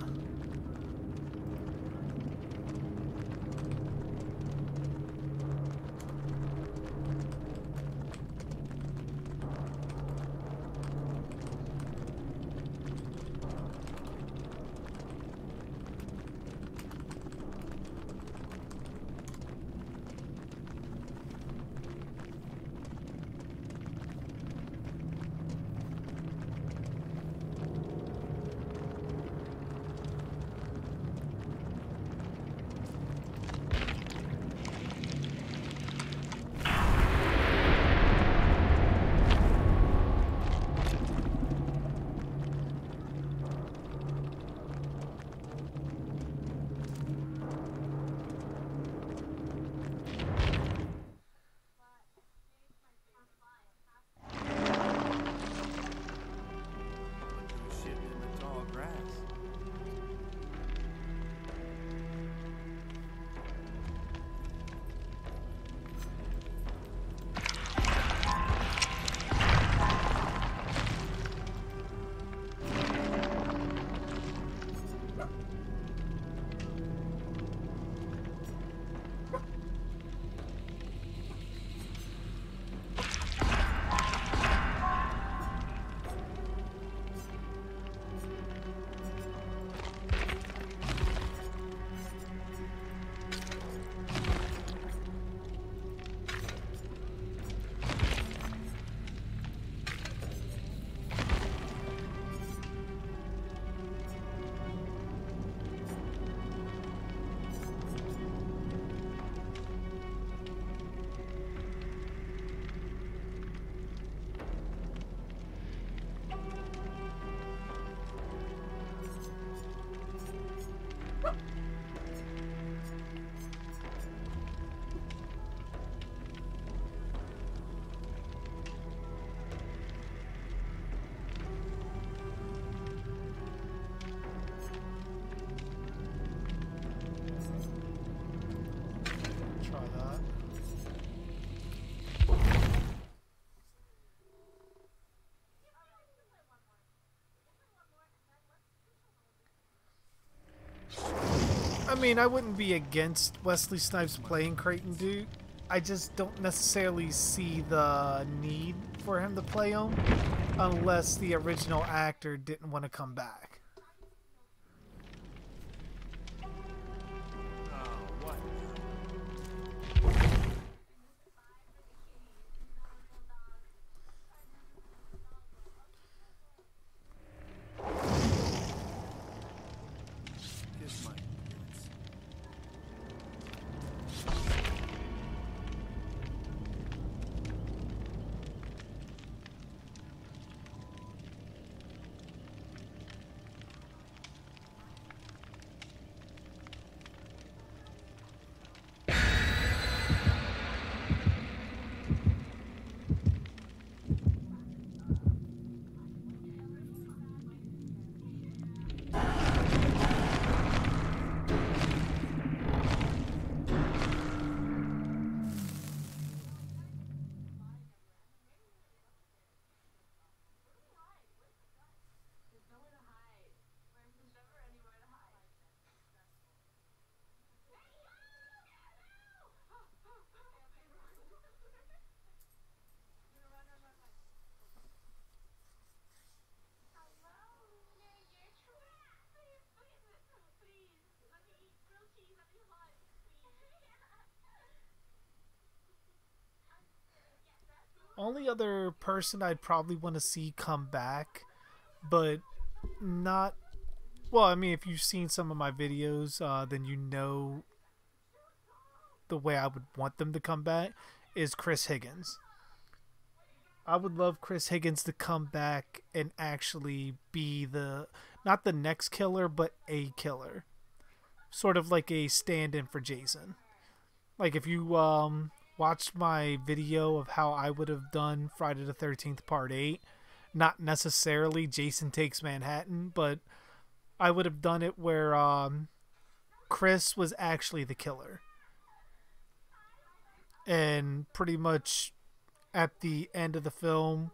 I mean, I wouldn't be against Wesley Snipes playing Creighton Duke. I just don't necessarily see the need for him to play him unless the original actor didn't want to come back. Only other person I'd probably want to see come back, but not... Well, I mean, if you've seen some of my videos, then you know the way I would want them to come back, is Chris Higgins. I would love Chris Higgins to come back and actually be not the next killer, but a killer. Sort of like a stand-in for Jason. Like if you watched my video of how I would have done Friday the 13th Part 8, not necessarily Jason Takes Manhattan, but I would have done it where Chris was actually the killer. And pretty much at the end of the film,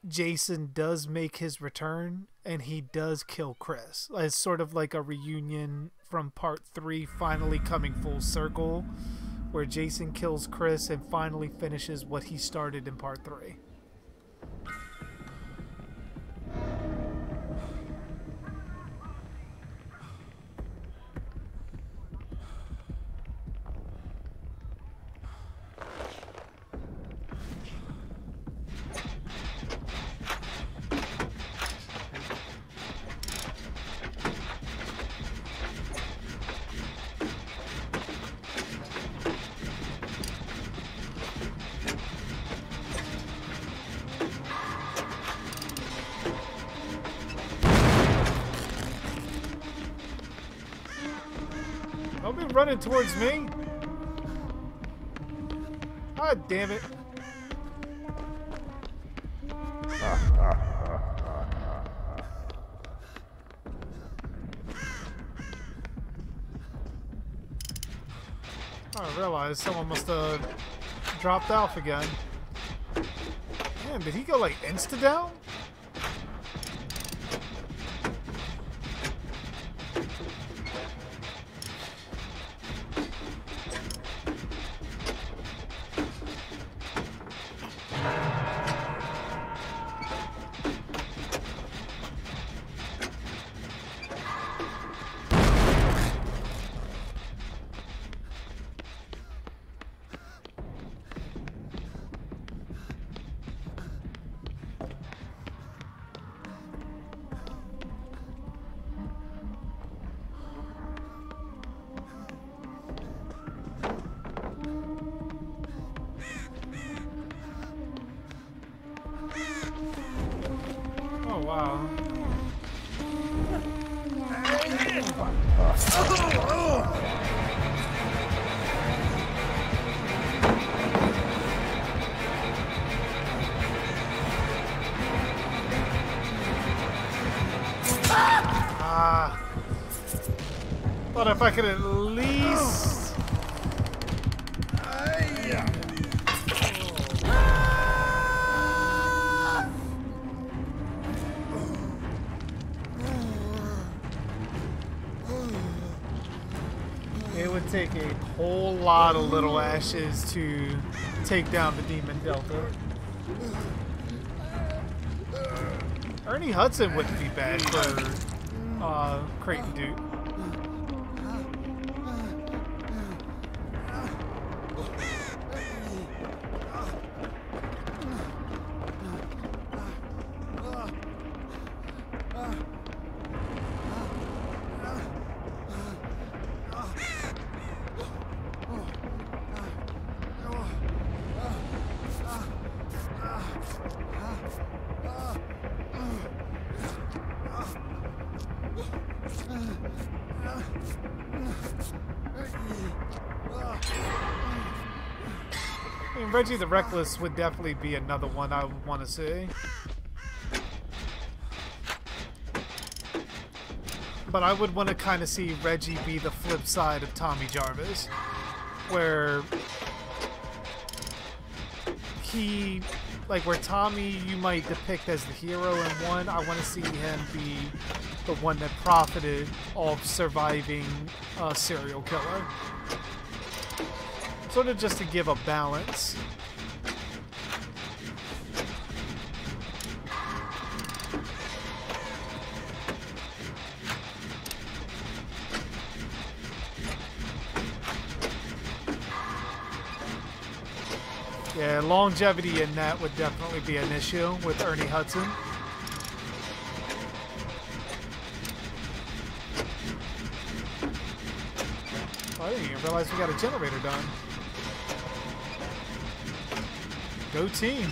Jason does make his return and he does kill Chris. It's sort of like a reunion from Part 3 finally coming full circle, where Jason kills Chris and finally finishes what he started in Part 3. Don't be running towards me. God damn it. I realized someone must have dropped off again. Man, did he go like insta-down? Oh, wow. Thought if I could at least... It would take a whole lot of little ashes to take down the Demon Delta. Ernie Hudson wouldn't be bad for Creighton Duke. I mean, Reggie the Reckless would definitely be another one I would want to see. But I would want to kind of see Reggie be the flip side of Tommy Jarvis, where he, like where Tommy you might depict as the hero in one, I want to see him be the one that profited off surviving a serial killer. Sort of just to give a balance. Yeah, longevity in that would definitely be an issue with Ernie Hudson. I didn't even realize we got a generator done. Go team.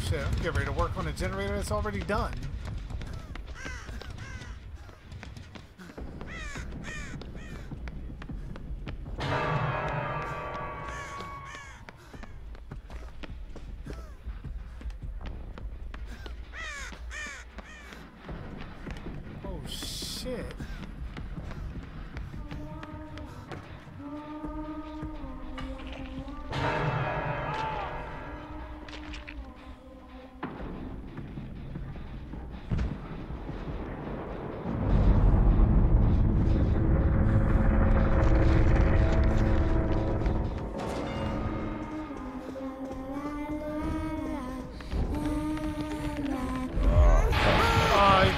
Shit, I'm getting ready to work on a generator that's already done. Oh shit.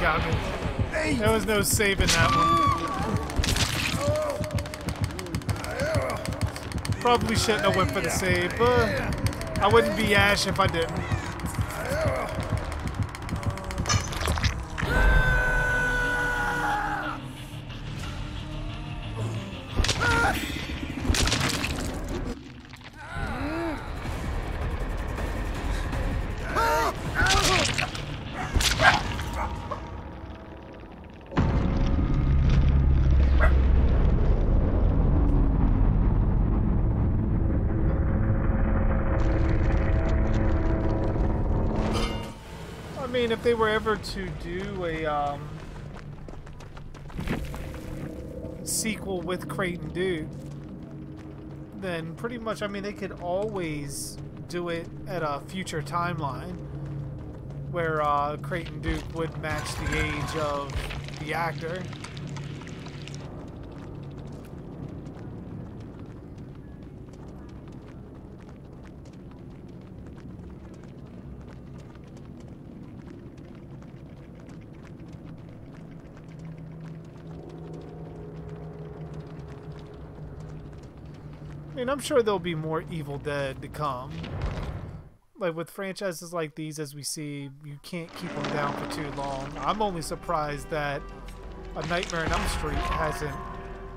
Got me. There was no saving that one. Probably shouldn't have went for the save, but I wouldn't be Ash if I didn't. I mean, if they were ever to do a sequel with Creighton Duke, then pretty much, I mean, they could always do it at a future timeline where Creighton Duke would match the age of the actor. I mean, I'm sure there'll be more Evil Dead to come. Like, with franchises like these, as we see, you can't keep them down for too long. I'm only surprised that A Nightmare on Elm Street hasn't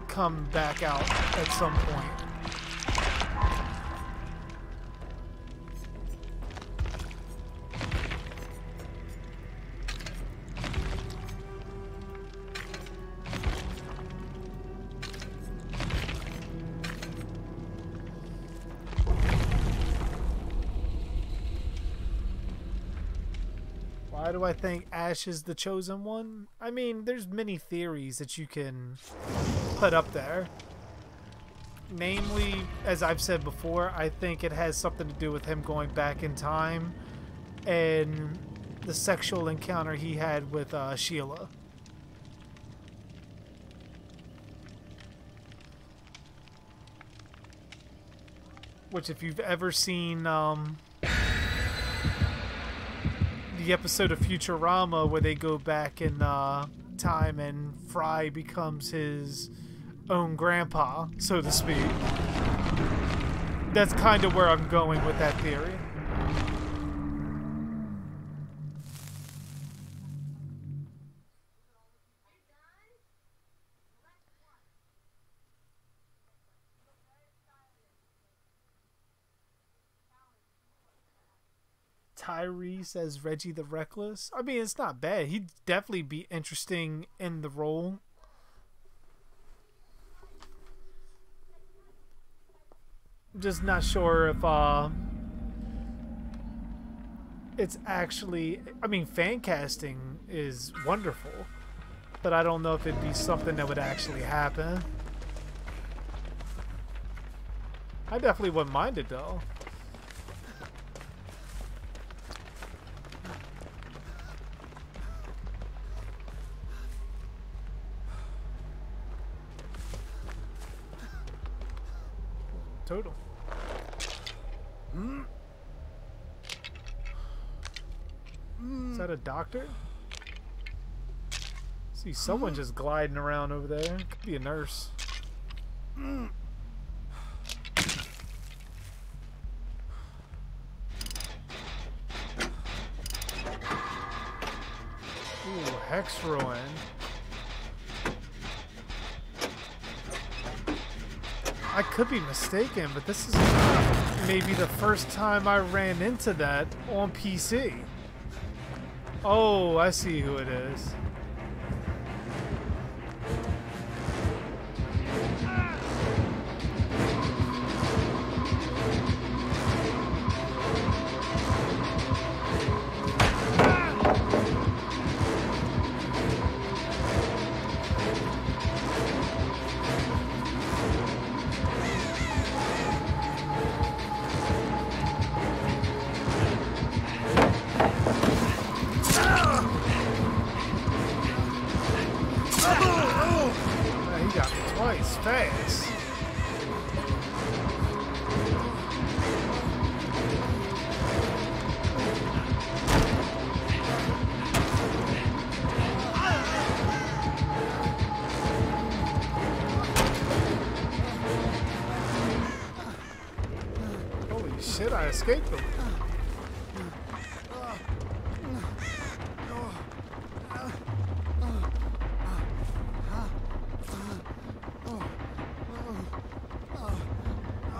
come back out at some point. Why do I think Ash is the chosen one? I mean, there's many theories that you can put up there. Namely, as I've said before, I think it has something to do with him going back in time and the sexual encounter he had with Sheila. Which, if you've ever seen the episode of Futurama where they go back in time and Fry becomes his own grandpa, so to speak, that's kind of where I'm going with that theory. Tyrese as Reggie the Reckless. I mean, it's not bad. He'd definitely be interesting in the role. I'm just not sure if it's actually... I mean, fan casting is wonderful, but I don't know if it'd be something that would actually happen. I definitely wouldn't mind it, though. Total. Is that a doctor? See someone just gliding around over there. Could be a nurse. Ooh, hex ruin. I could be mistaken, but this is maybe the first time I ran into that on PC. Oh, I see who it is. Fast. Holy shit, I escaped them.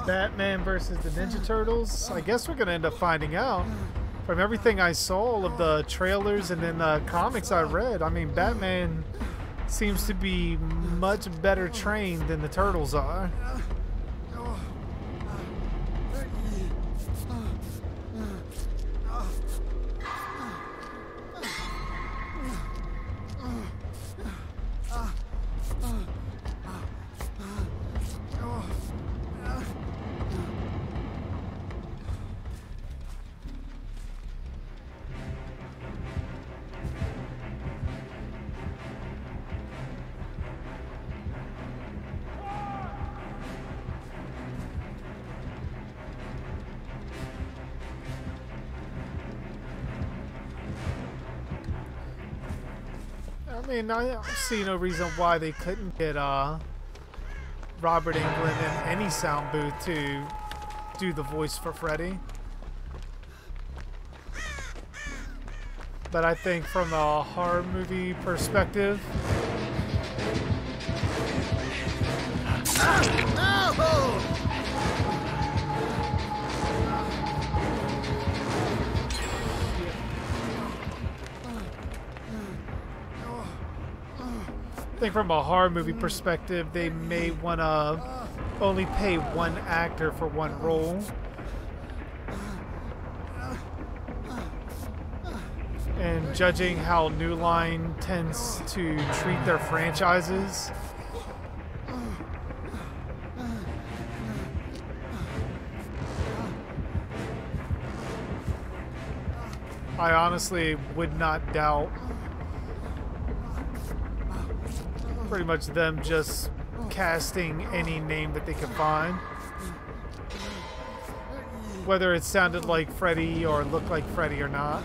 Batman versus the Ninja Turtles. I guess we're gonna end up finding out. From everything I saw, all of the trailers and then the comics I read, I mean, Batman seems to be much better trained than the Turtles are. I mean, I see no reason why they couldn't get Robert Englund in any sound booth to do the voice for Freddy. But I think from a horror movie perspective, they may want to only pay one actor for one role. And judging how New Line tends to treat their franchises, I honestly would not doubt pretty much them just casting any name that they could find. Whether it sounded like Freddy or looked like Freddy or not.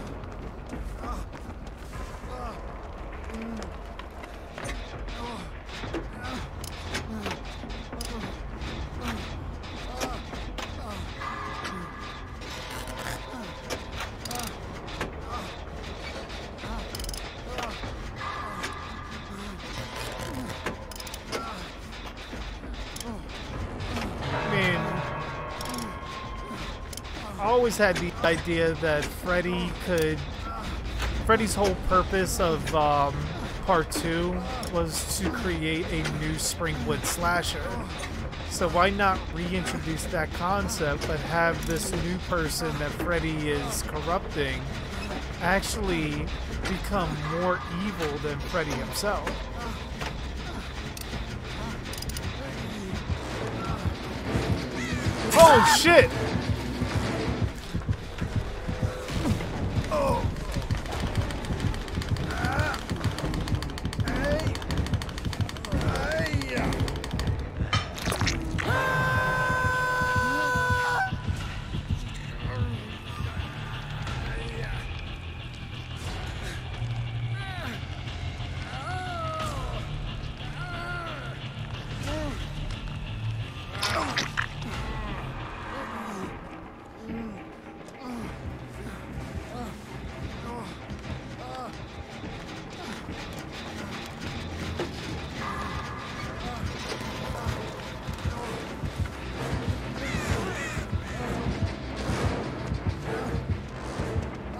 I always had the idea that Freddy's whole purpose of part 2 was to create a new Springwood slasher. So why not reintroduce that concept, but have this new person that Freddy is corrupting actually become more evil than Freddy himself? Oh shit!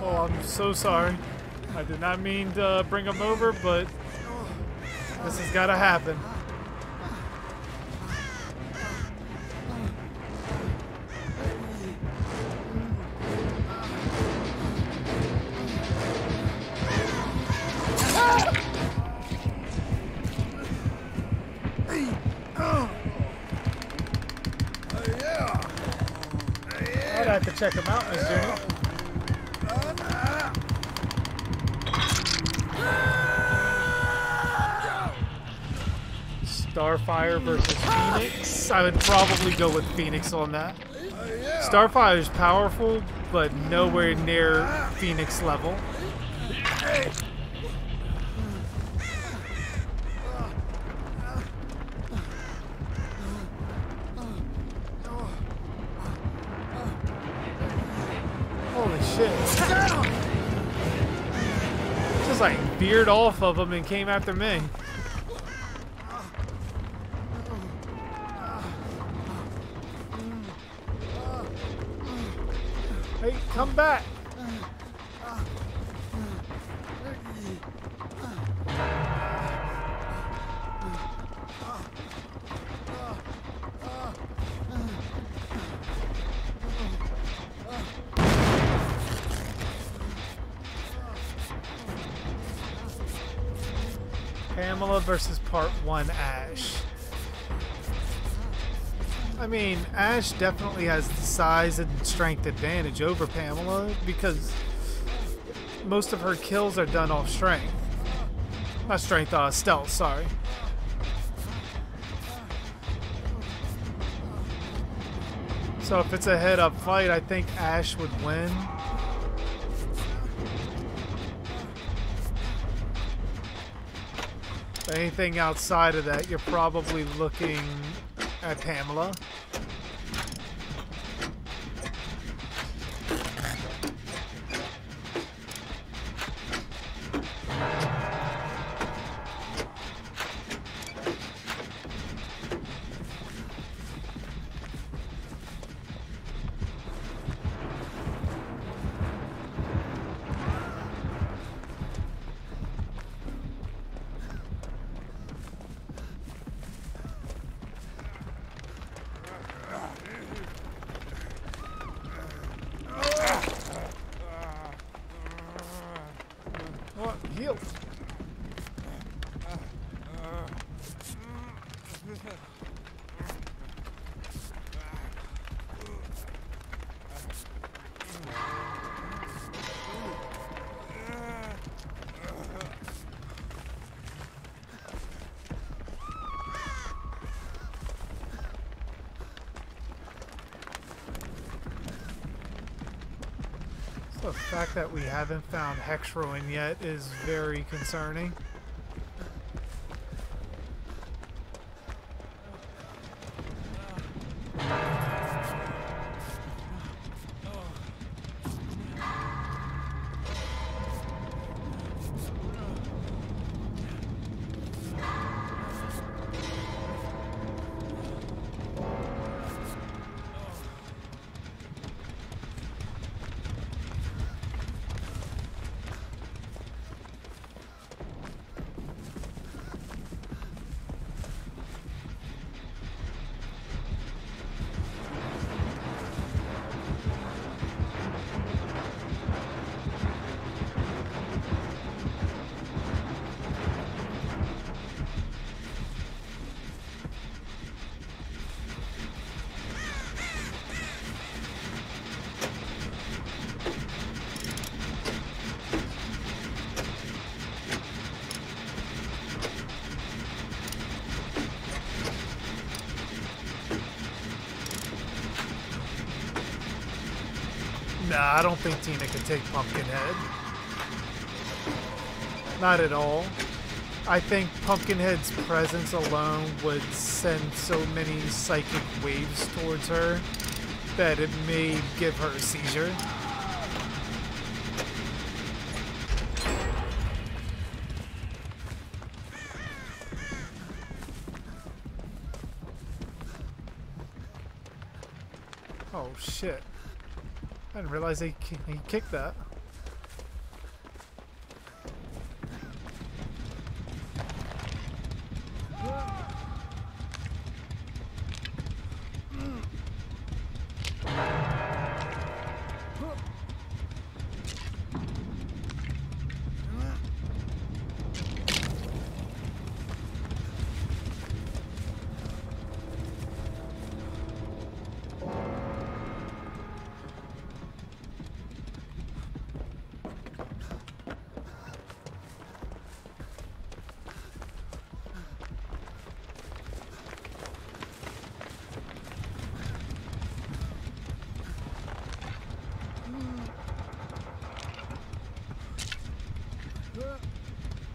I'm so sorry. I did not mean to bring him over, but this has got to happen. I'd have to check him out, Miss Jenny. Starfire versus Phoenix. I would probably go with Phoenix on that. Starfire is powerful, but nowhere near Phoenix level. Holy shit. Just like veered off of him and came after me. Hey, come back! Pamela versus Part 1 Ash. I mean, Ash definitely has the size and strength advantage over Pamela because most of her kills are done off strength. Not strength, stealth, sorry. So if it's a head-up fight, I think Ash would win. But anything outside of that, you're probably looking at Pamela. The fact that we haven't found hex ruin yet is very concerning. Nah, I don't think Tina can take Pumpkinhead. Not at all. I think Pumpkinhead's presence alone would send so many psychic waves towards her that it may give her a seizure. Oh shit. I didn't realize he kicked that.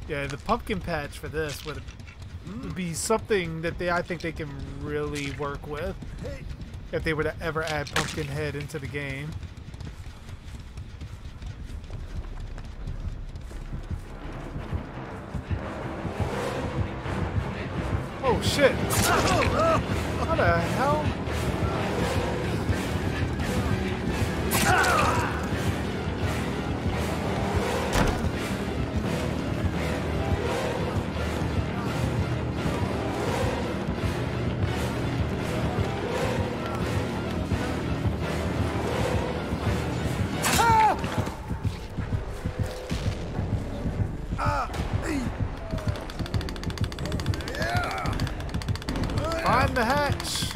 Yeah, the pumpkin patch for this would be something that I think they can really work with if they were to ever add Pumpkinhead into the game. Oh shit! What the hell? Find the hatch!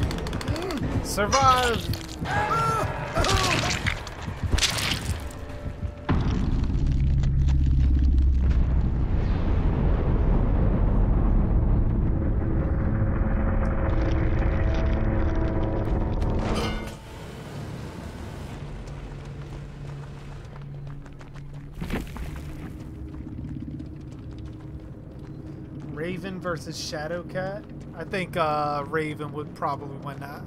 Survive! Raven versus Shadowcat? I think Raven would probably win that.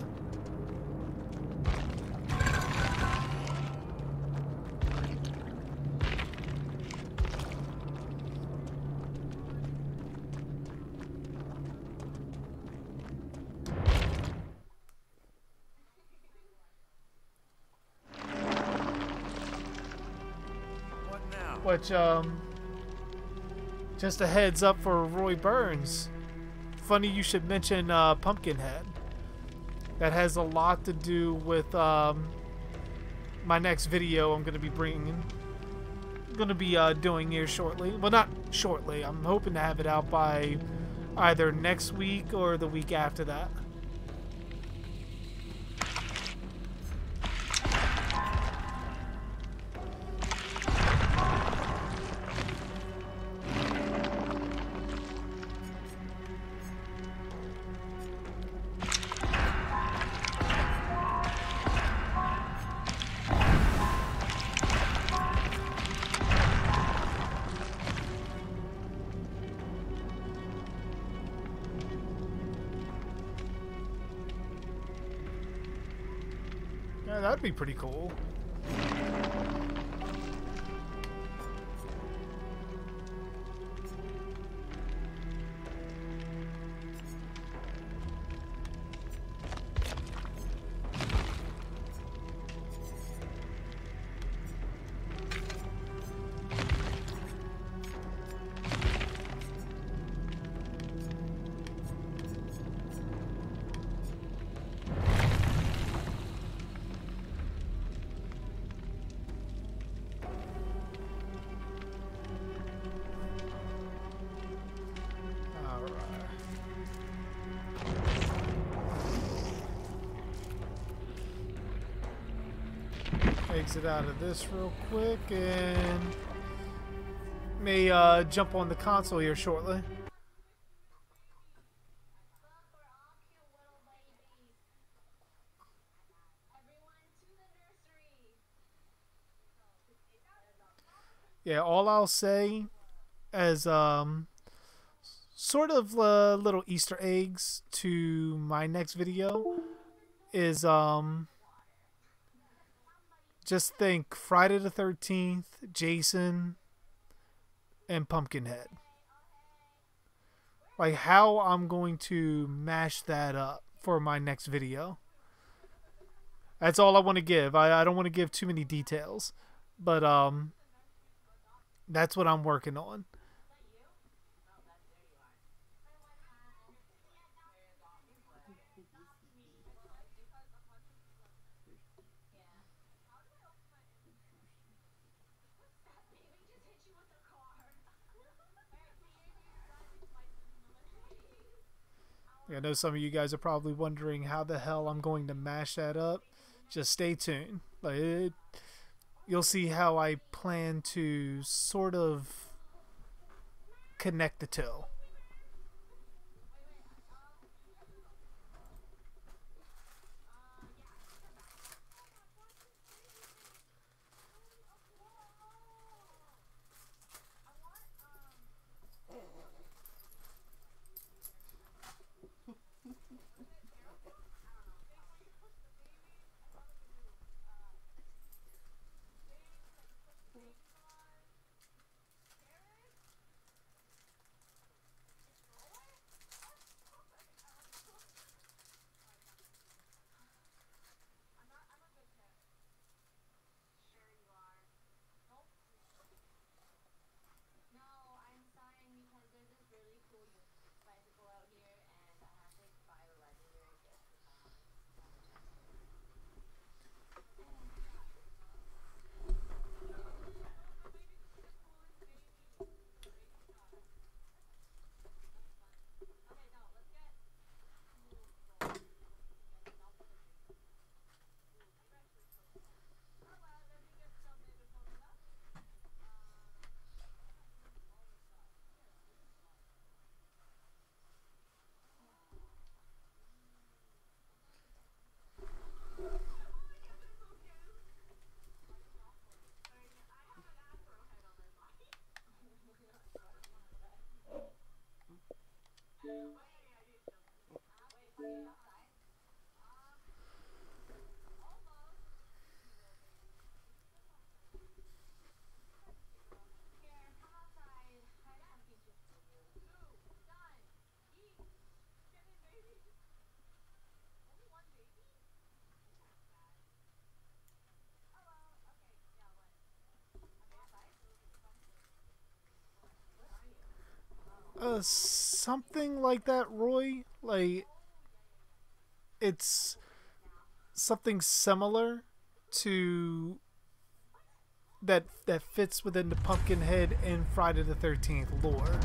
What now?
Which, just a heads up for Roy Burns. Funny you should mention Pumpkinhead. That has a lot to do with my next video I'm going to be doing here shortly. Well, not shortly. I'm hoping to have it out by either next week or the week after that. Yeah, that'd be pretty cool. Exit out of this real quick and may jump on the console here shortly. Yeah, all I'll say as sort of little Easter eggs to my next video is just think Friday the 13th, Jason, and Pumpkinhead. Like how I'm going to mash that up for my next video. That's all I want to give. I don't want to give too many details. But that's what I'm working on. I know some of you guys are probably wondering how the hell I'm going to mash that up. Just stay tuned. You'll see how I plan to sort of connect the two. Something like that, Roy. Like, it's something similar to that fits within the Pumpkinhead and Friday the 13th lore.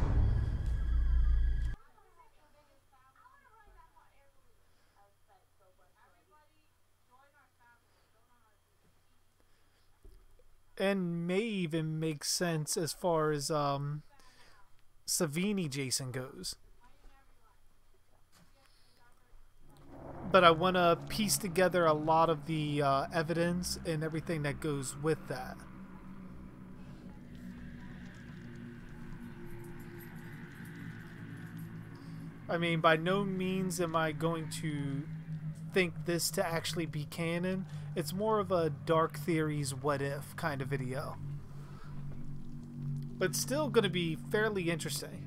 and may even make sense as far as Savini Jason goes. But I want to piece together a lot of the evidence and everything that goes with that. I mean, by no means am I going to think this to actually be canon. It's more of a Dark Theories what if kind of video. But still going to be fairly interesting.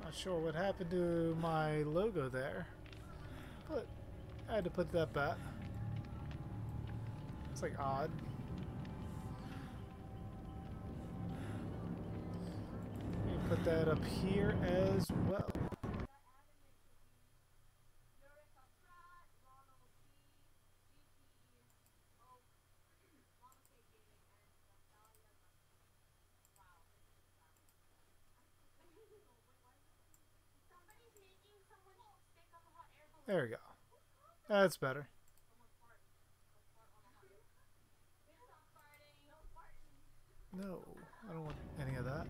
Not sure what happened to my logo there, but I had to put that back. It's like odd. Let me put that up here as well. There we go. That's better. No, I don't want any of that.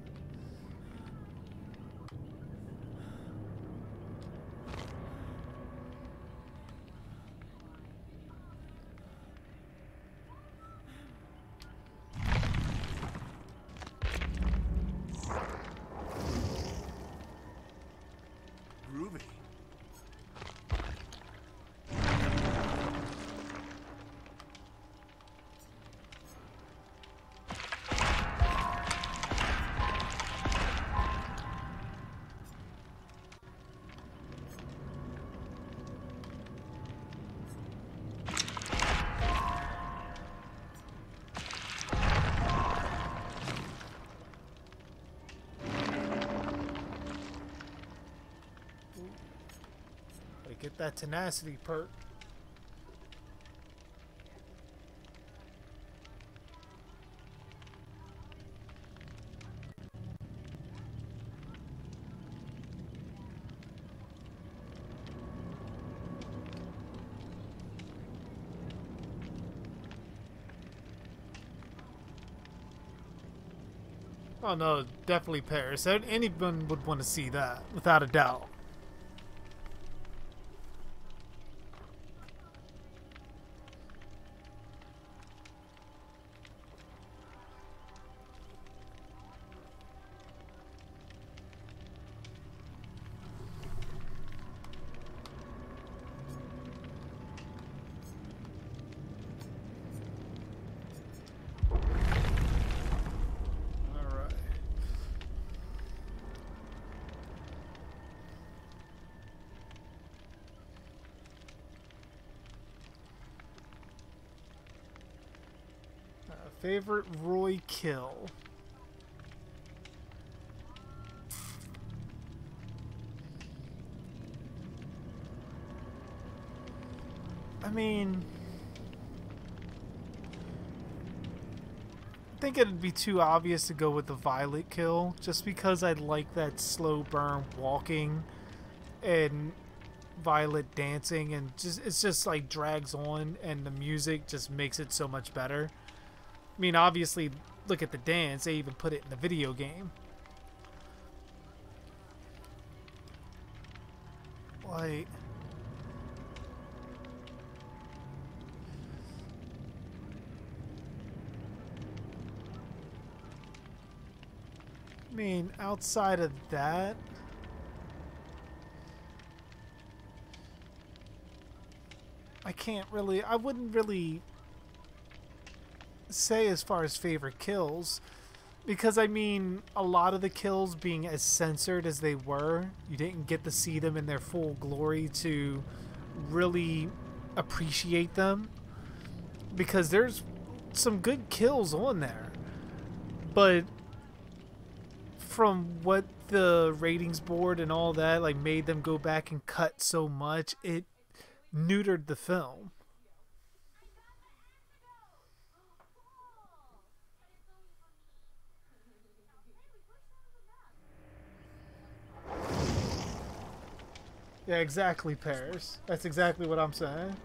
Groovy.
Get that tenacity perk. Oh no, definitely Paris. Anyone would want to see that, without a doubt. Favorite Roy kill. I mean, I think it'd be too obvious to go with the Violet kill, just because I like that slow burn walking and Violet dancing, and it's just like drags on, and the music just makes it so much better. I mean, obviously, look at the dance. They even put it in the video game. Like, I mean, outside of that, I wouldn't really say as far as favorite kills, because I mean, a lot of the kills being as censored as they were, you didn't get to see them in their full glory to really appreciate them, because there's some good kills on there, but from what the ratings board and all that like made them go back and cut so much, it neutered the film. Yeah, exactly, Paris. That's exactly what I'm saying.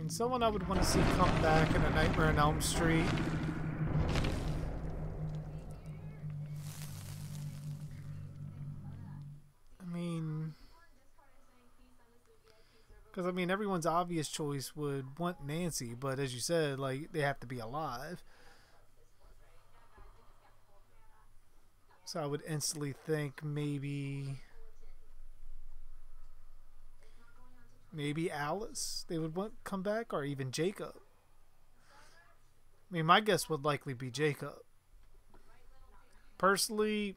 Someone I would want to see come back in A Nightmare on Elm Street. I mean, because I mean, everyone's obvious choice would want Nancy, but as you said, like, they have to be alive. So I would instantly think maybe Alice they would want come back, or even Jacob. I mean, my guess would likely be Jacob. Personally,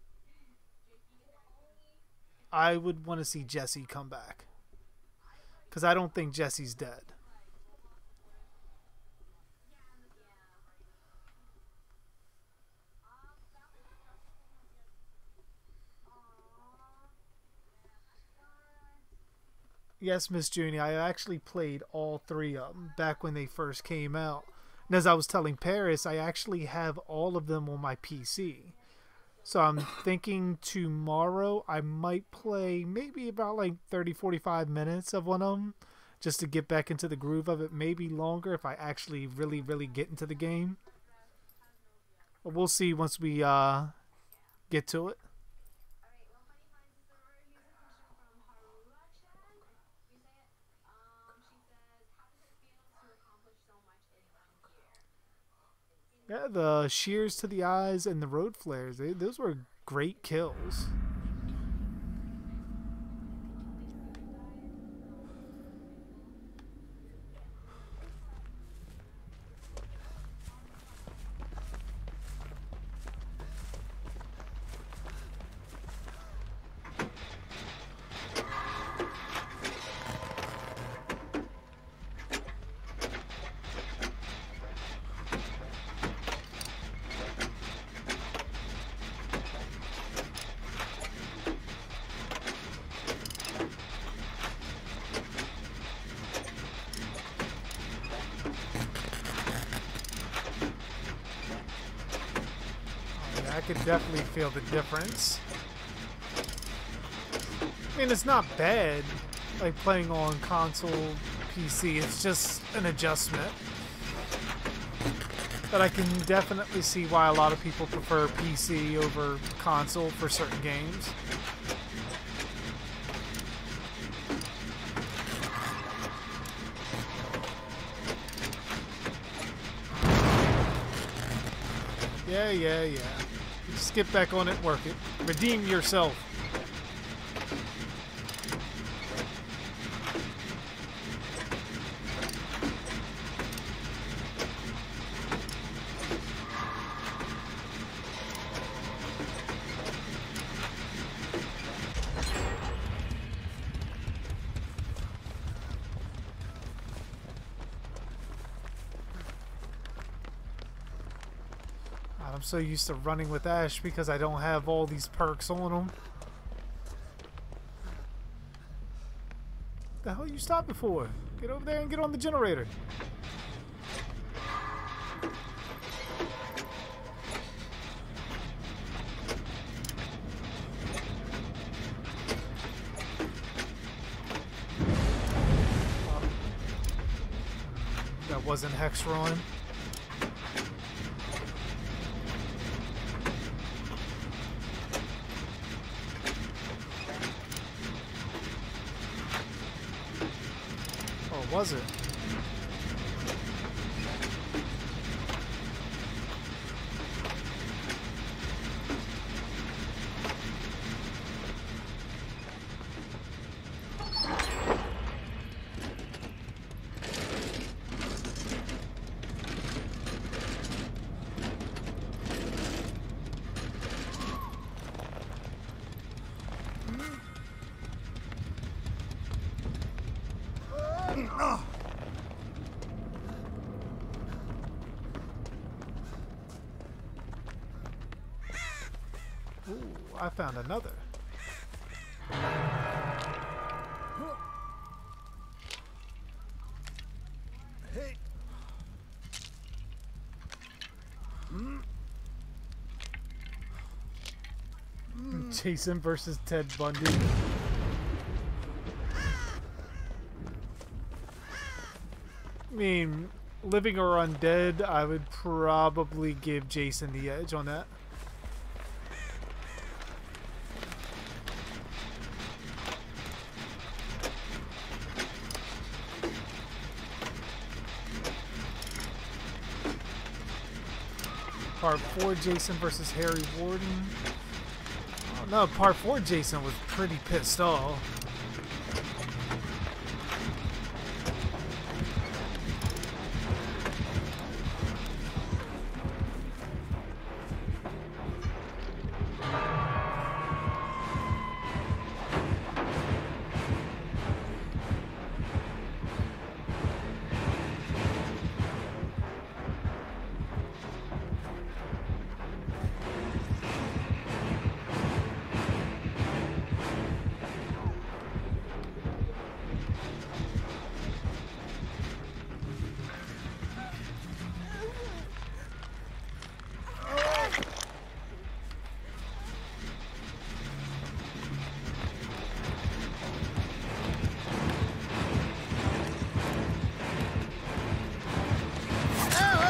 I would want to see Jesse come back, because I don't think Jesse's dead. Yes, Miss Junie, I actually played all three of them back when they first came out. And as I was telling Paris, I actually have all of them on my PC. So I'm thinking tomorrow I might play maybe about like 30-45 minutes of one of them, just to get back into the groove of it. Maybe longer if I actually really get into the game. But we'll see once we get to it. Yeah, the shears to the eyes and the road flares, those were great kills. I could definitely feel the difference. I mean, it's not bad, like playing on console, PC. It's just an adjustment. But I can definitely see why a lot of people prefer PC over console for certain games. Yeah. Just get back on it and work it. Redeem yourself. I'm so used to running with Ash because I don't have all these perks on him. The hell you stopping for? Get over there and get on the generator. That wasn't Hexron. Or was it? Ooh, I found another.
Hey.
Jason versus Ted Bundy. I mean, living or undead, I would probably give Jason the edge on that. Part 4, Jason versus Harry Warden. Oh no, Part 4, Jason was pretty pissed off.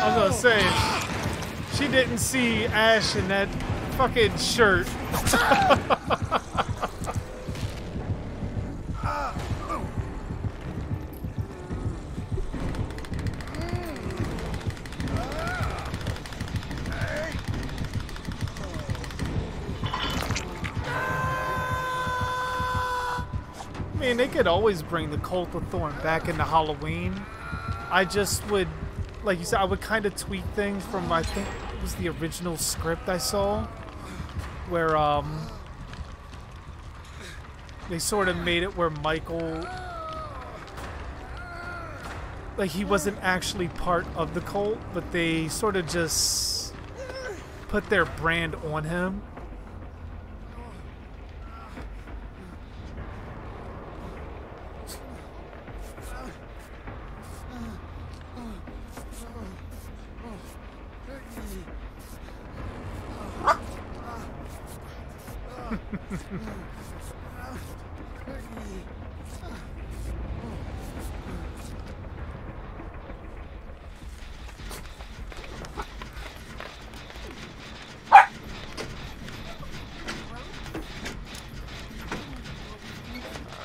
I was gonna say, she didn't see Ash in that fucking shirt. I mean, they could always bring the Cult of Thorn back into Halloween. I just would, like you said, I would kind of tweak things from, I think it was the original script I saw, where they sort of made it where Michael, like, he wasn't actually part of the cult, but they sort of just put their brand on him.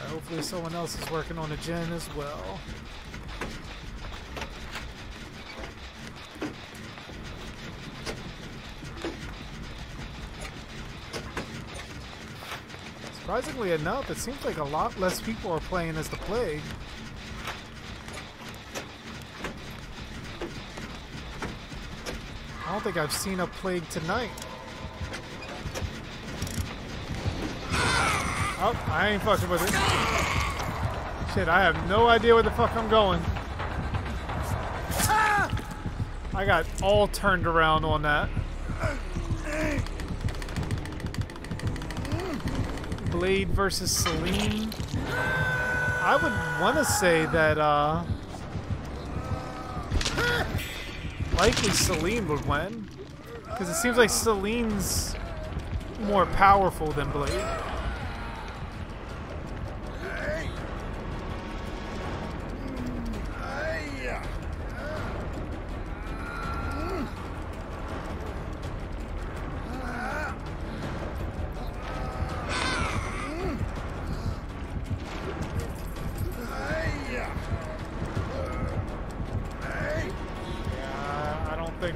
Hopefully someone else is working on a gen as well. Surprisingly enough, it seems like a lot less people are playing as the Plague. I don't think I've seen a Plague tonight. Oh, I ain't fucking with it. Shit, I have no idea where the fuck I'm going. I got all turned around on that. Blade versus Celine. I would want to say that likely Celine would win, because it seems like Celine's more powerful than Blade.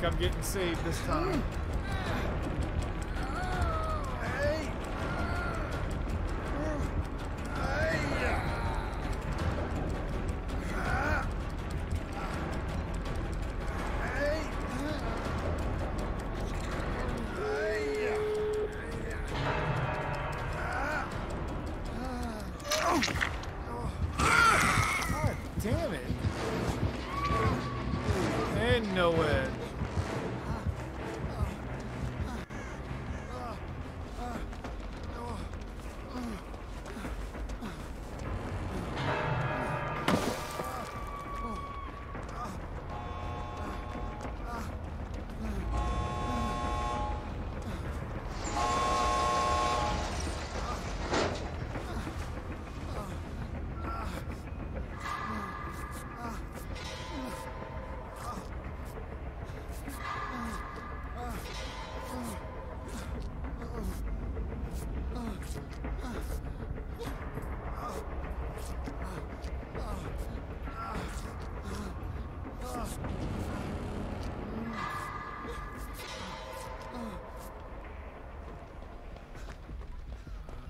I'm getting saved this time. God damn it. And nowhere.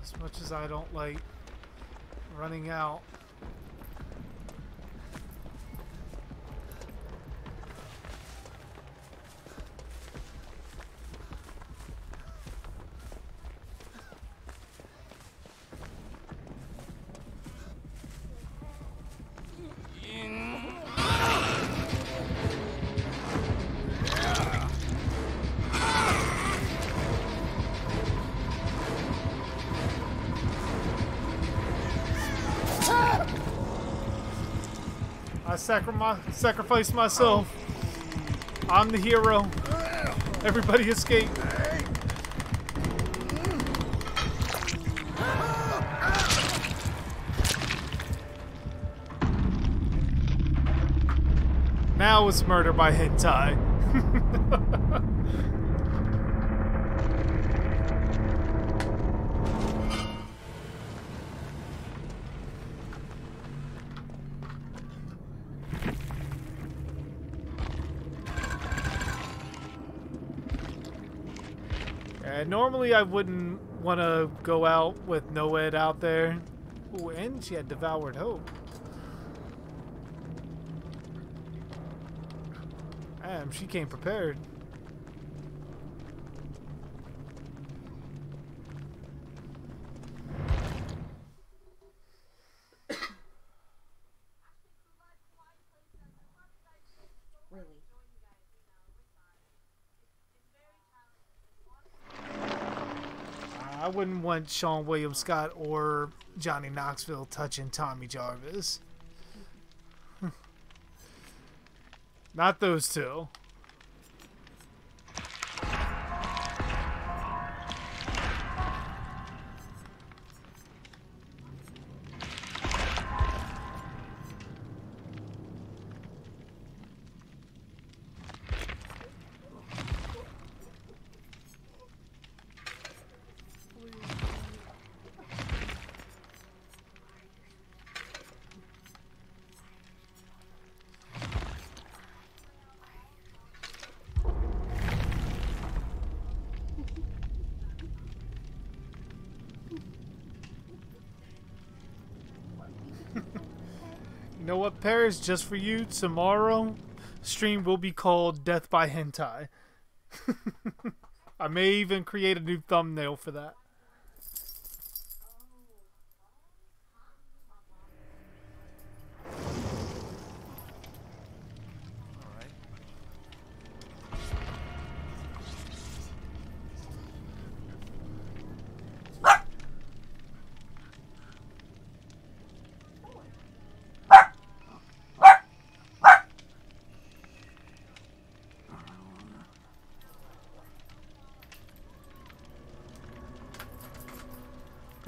As much as I don't like running out. I sacrificed myself. I'm the hero. Everybody escape. Now it's murder by hentai. Normally I wouldn't want to go out with Noed out there. Ooh, and she had devoured hope. Damn, she came prepared. I wouldn't want Sean William Scott or Johnny Knoxville touching Tommy Jarvis. Not those two. You know what, Paris? Just for you, tomorrow, stream will be called Death by Hentai. I may even create a new thumbnail for that.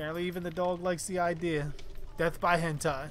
Apparently even the dog likes the idea. Death by hentai.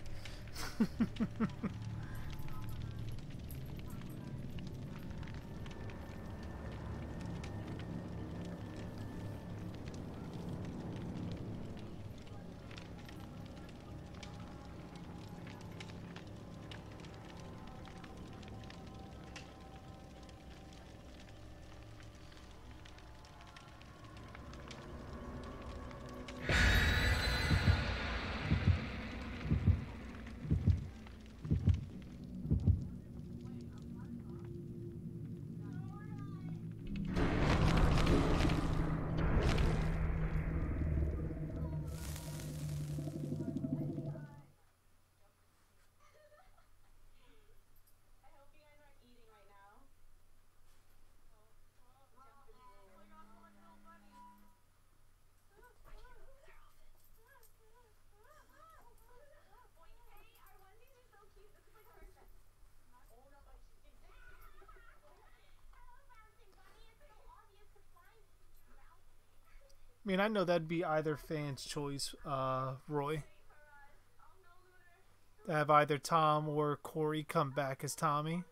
I mean, I know that'd be either fan's choice, Roy. To have either Tom or Corey come back as Tommy.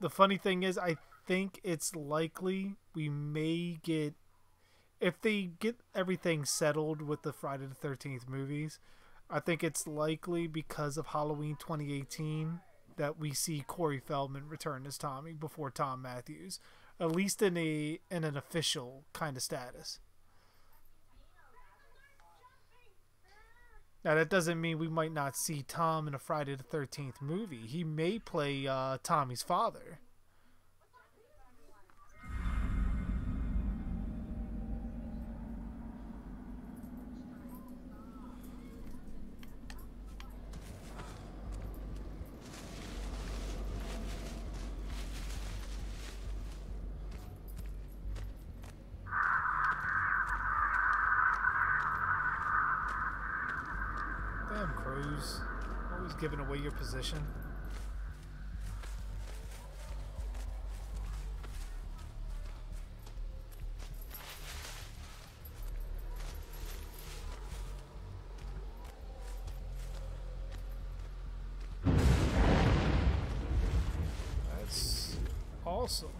The funny thing is, I think it's likely we may get, if they get everything settled with the Friday the 13th movies, I think it's likely because of Halloween 2018 that we see Corey Feldman return as Tommy before Tom Matthews. At least in an official kind of status. Now that doesn't mean we might not see Tom in a Friday the 13th movie. He may play Tommy's father. Damn, Cruz. Always giving away your position. That's awesome.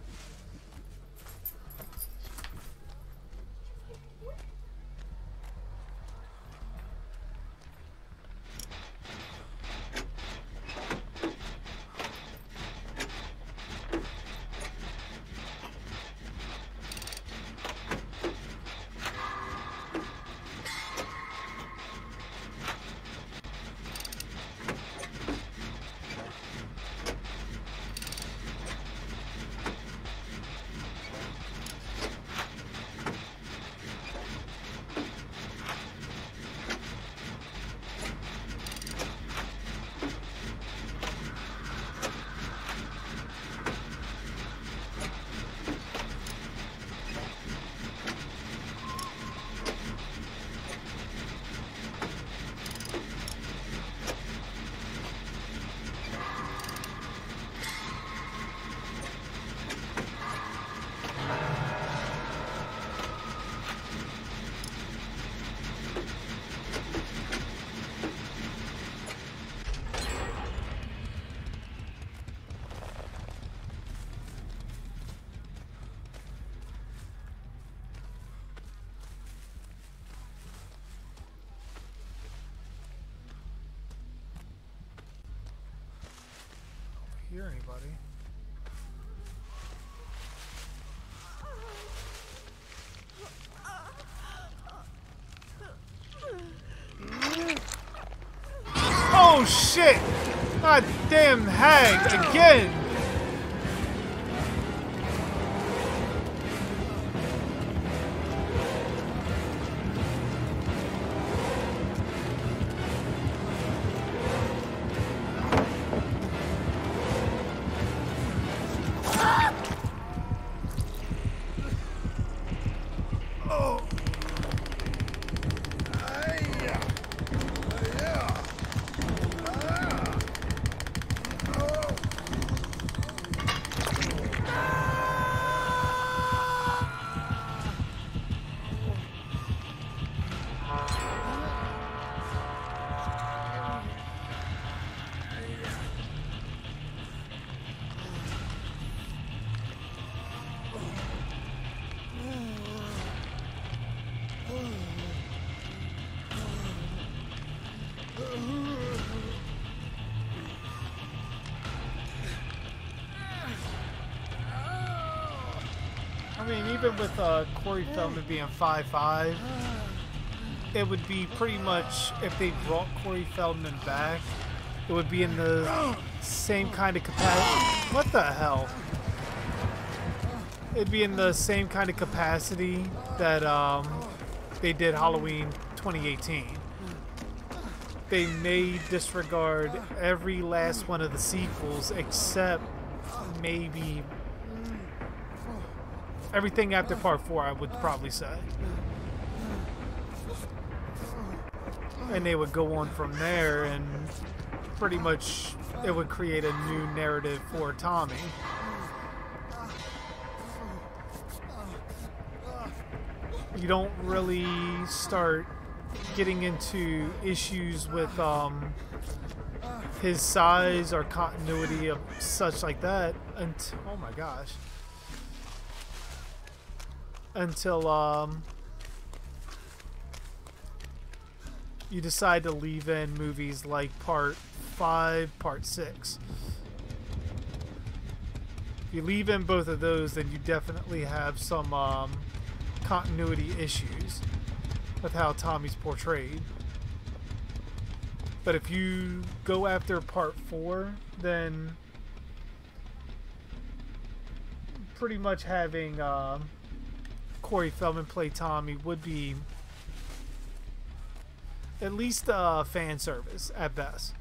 Hear anybody? Oh shit! God damn hag again! I mean, even with Corey Feldman being 5'5", it would be pretty much, if they brought Corey Feldman back, it would be in the same kind of capacity. What the hell? It'd be in the same kind of capacity that they did Halloween 2018. They may disregard every last one of the sequels except maybe everything after part 4, I would probably say. And they would go on from there, and pretty much it would create a new narrative for Tommy. You don't really start getting into issues with his size or continuity of such like that until, oh my gosh, until you decide to leave in movies like Part 5, Part 6. If you leave in both of those, then you definitely have some continuity issues with how Tommy's portrayed. But if you go after Part 4, then pretty much having Corey Feldman play Tommy would be at least fan service at best.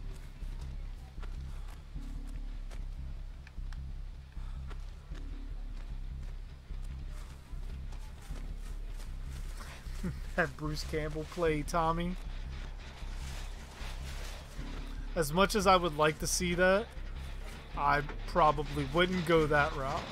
Have Bruce Campbell play Tommy. As much as I would like to see that, I probably wouldn't go that route.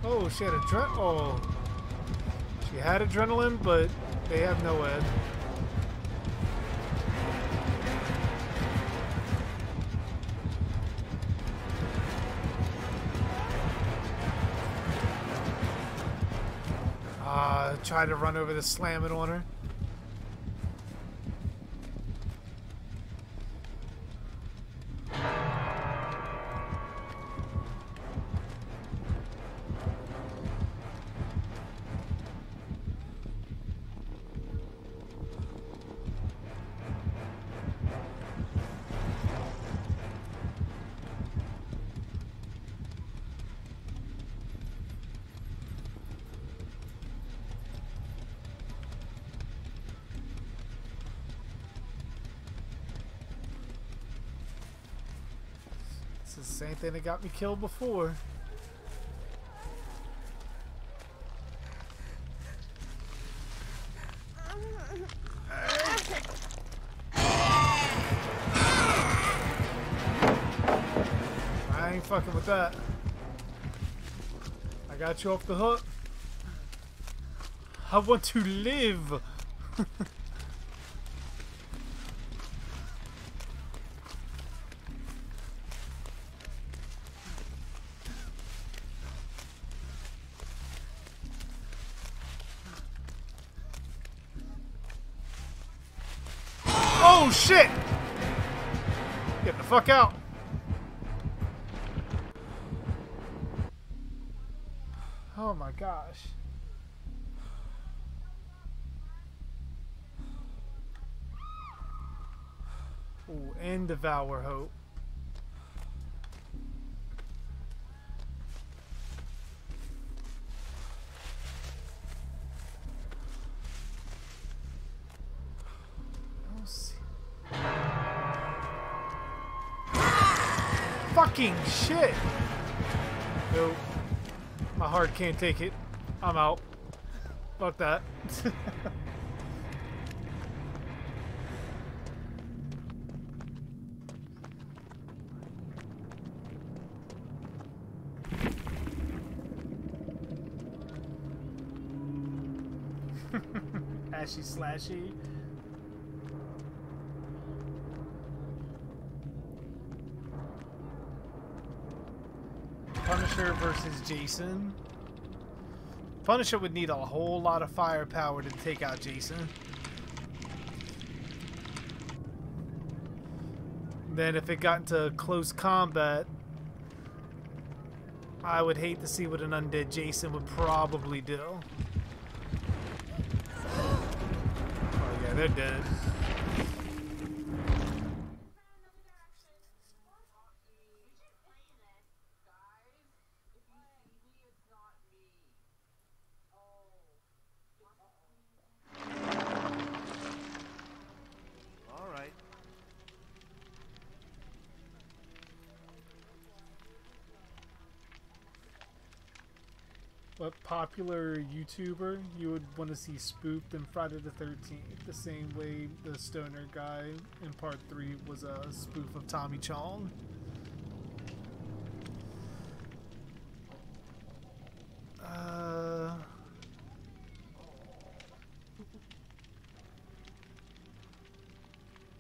Oh, she had she had adrenaline, but they have no ed. Tried to run over the slamming on her. It's the same thing that got me killed before. I ain't fucking with that. I got you off the hook. I want to live. Oh shit! Get the fuck out. Oh my gosh. Ooh, and Devour Hope. Fucking shit! Nope. My heart can't take it. I'm out. Fuck that. slashy. Punisher versus Jason. Punisher would need a whole lot of firepower to take out Jason. Then if it got into close combat, I would hate to see what an undead Jason would probably do. Oh yeah, they're dead. What popular YouTuber you would want to see spooked in Friday the 13th? The same way the stoner guy in part 3 was a spoof of Tommy Chong.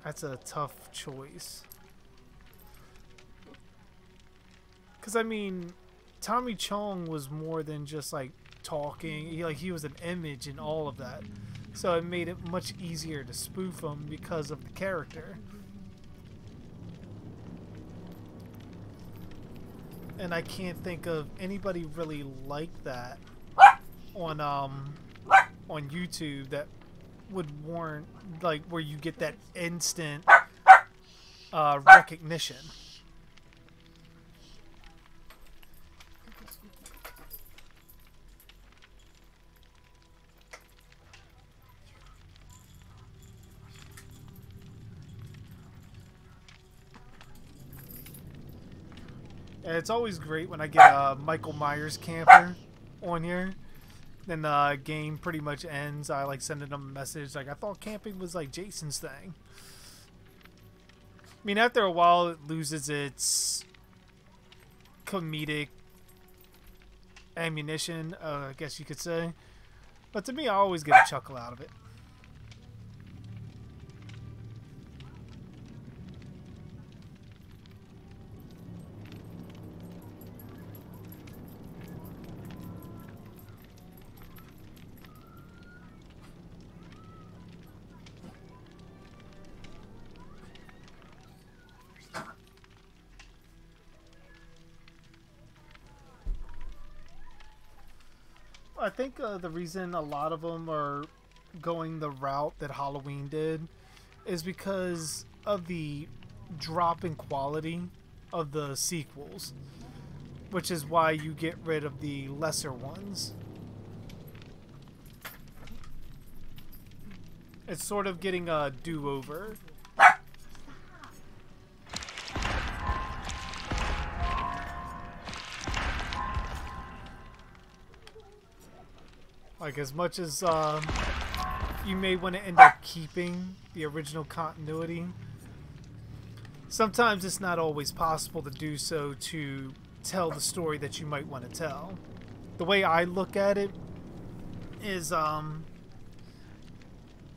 That's a tough choice. 'Cause I mean, Tommy Chong was more than just like talking. He was an image and all of that, so it made it much easier to spoof him because of the character. And I can't think of anybody really like that on YouTube that would warrant like where you get that instant recognition. And it's always great when I get a Michael Myers camper on here. Then the game pretty much ends. I like sending them a message like, I thought camping was like Jason's thing. I mean, after a while it loses its comedic ammunition, I guess you could say. But to me, I always get a chuckle out of it. I think the reason a lot of them are going the route that Halloween did is because of the drop in quality of the sequels, which is why you get rid of the lesser ones. It's sort of getting a do-over. Like, as much as you may want to end up keeping the original continuity, sometimes it's not always possible to do so to tell the story that you might want to tell. The way I look at it is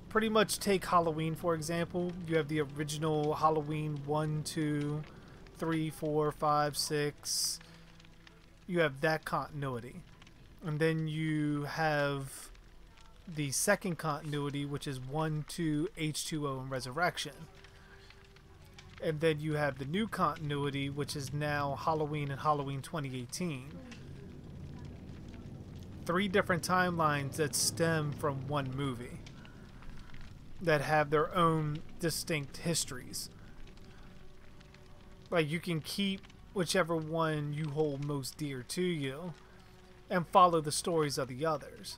pretty much take Halloween, for example. You have the original Halloween 1, 2, 3, 4, 5, 6. You have that continuity. And then you have the second continuity, which is 1, 2, H2O, and Resurrection. And then you have the new continuity, which is now Halloween and Halloween 2018. 3 different timelines that stem from one movie that have their own distinct histories. Like, you can keep whichever one you hold most dear to you and follow the stories of the others.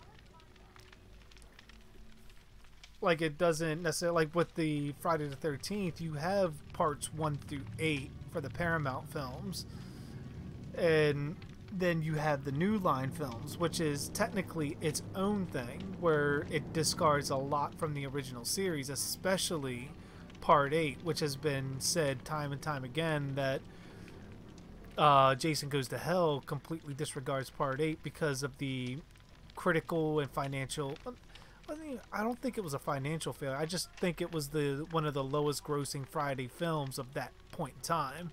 Like, it doesn't necessarily, like with the Friday the 13th, you have parts 1 through 8 for the Paramount films. And then you have the New Line films, which is technically its own thing, where it discards a lot from the original series, especially part 8, which has been said time and time again that Jason Goes to Hell completely disregards part 8 because of the critical and financial, I don't think it was a financial failure. I just think it was one of the lowest grossing Friday films of that point in time.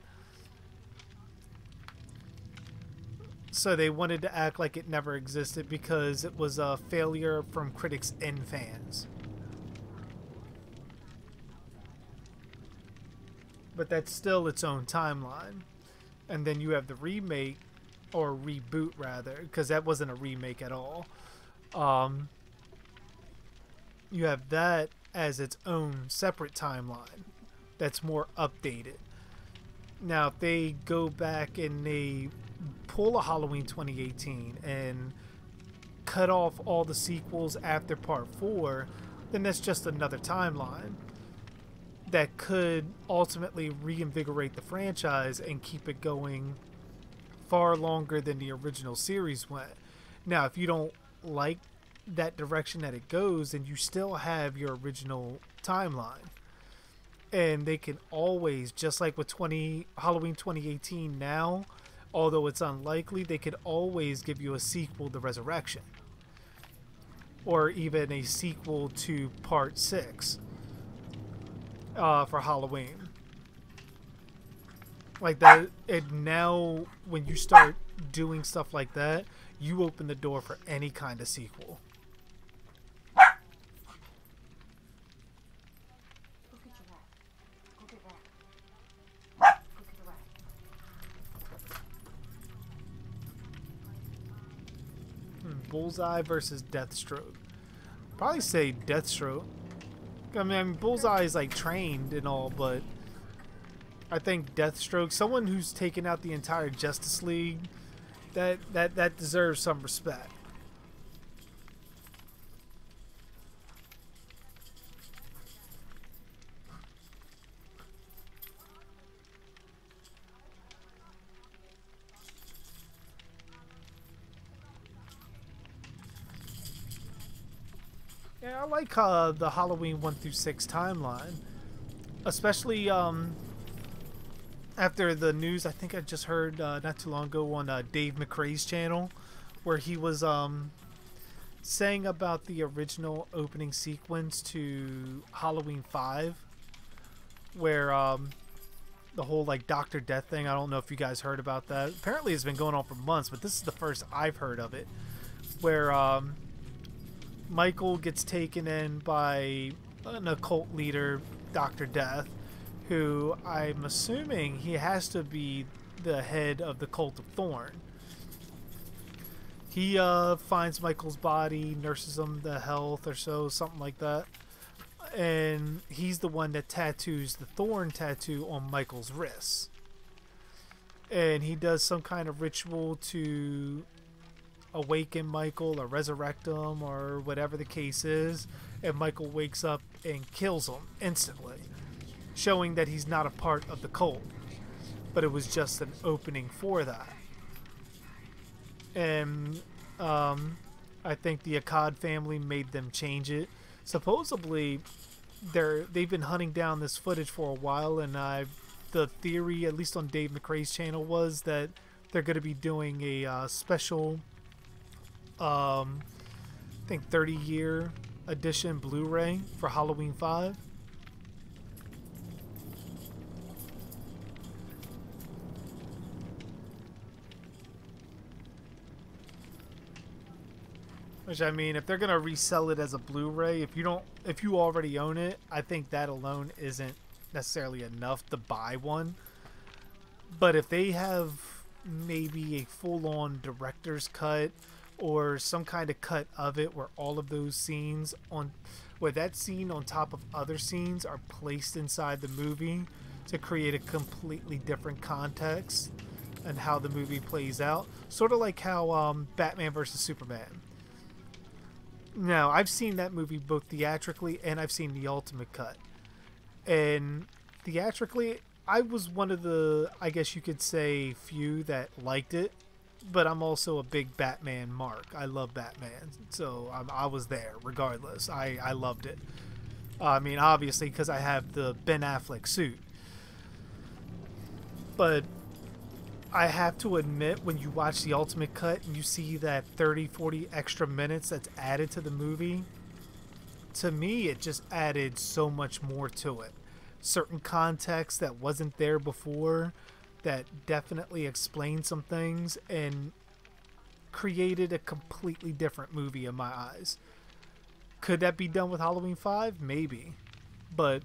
So they wanted to act like it never existed because it was a failure from critics and fans. But that's still its own timeline. And then you have the remake, or reboot rather, because that wasn't a remake at all. You have that as its own separate timeline that's more updated. Now, if they go back and they pull a Halloween 2018 and cut off all the sequels after part 4, then that's just another timeline that could ultimately reinvigorate the franchise and keep it going far longer than the original series went. Now, if you don't like that direction that it goes, then you still have your original timeline. And they can always, just like with Halloween 2018 now, although it's unlikely, they could always give you a sequel to Resurrection. Or even a sequel to Part 6 for Halloween. Like that, and now when you start doing stuff like that, you open the door for any kind of sequel. Bullseye versus Deathstroke. Probably say Deathstroke. I mean, Bullseye is like trained and all, but I think Deathstroke, someone who's taken out the entire Justice League, that deserves some respect. Yeah, I like the Halloween 1 through 6 timeline, especially after the news. I think I just heard not too long ago on Dave McRae's channel, where he was saying about the original opening sequence to Halloween 5, where the whole like Dr. Death thing. I don't know if you guys heard about that. Apparently, it's been going on for months, but this is the first I've heard of it, where Michael gets taken in by an occult leader, Dr. Death, who I'm assuming he has to be the head of the Cult of Thorn. He finds Michael's body, nurses him to health or so, something like that. And he's the one that tattoos the Thorn tattoo on Michael's wrist. And he does some kind of ritual to awaken Michael or resurrect him or whatever the case is, and Michael wakes up and kills him instantly, showing that he's not a part of the cult, but it was just an opening for that. And I think the Akkad family made them change it. Supposedly they've been hunting down this footage for a while, and the theory, at least on Dave McRae's channel, was that they're going to be doing a special I think 30-year edition Blu-ray for Halloween 5. Which, I mean, if they're gonna resell it as a Blu-ray, if you already own it, I think that alone isn't necessarily enough to buy one. But if they have maybe a full-on director's cut, or some kind of cut of it where all of those scenes where that scene on top of other scenes are placed inside the movie to create a completely different context and how the movie plays out, sort of like how Batman vs Superman. Now, I've seen that movie both theatrically and I've seen the ultimate cut. And theatrically, I was one of the, I guess you could say, few that liked it. But I'm also a big Batman mark. I love Batman, so I was there regardless. I loved it. I mean, obviously, because I have the Ben Affleck suit. But I have to admit, when you watch the ultimate cut and you see that 30-40 extra minutes that's added to the movie, to me, it just added so much more to it. Certain context that wasn't there before, that definitely explained some things and created a completely different movie in my eyes. Could that be done with Halloween 5? Maybe. But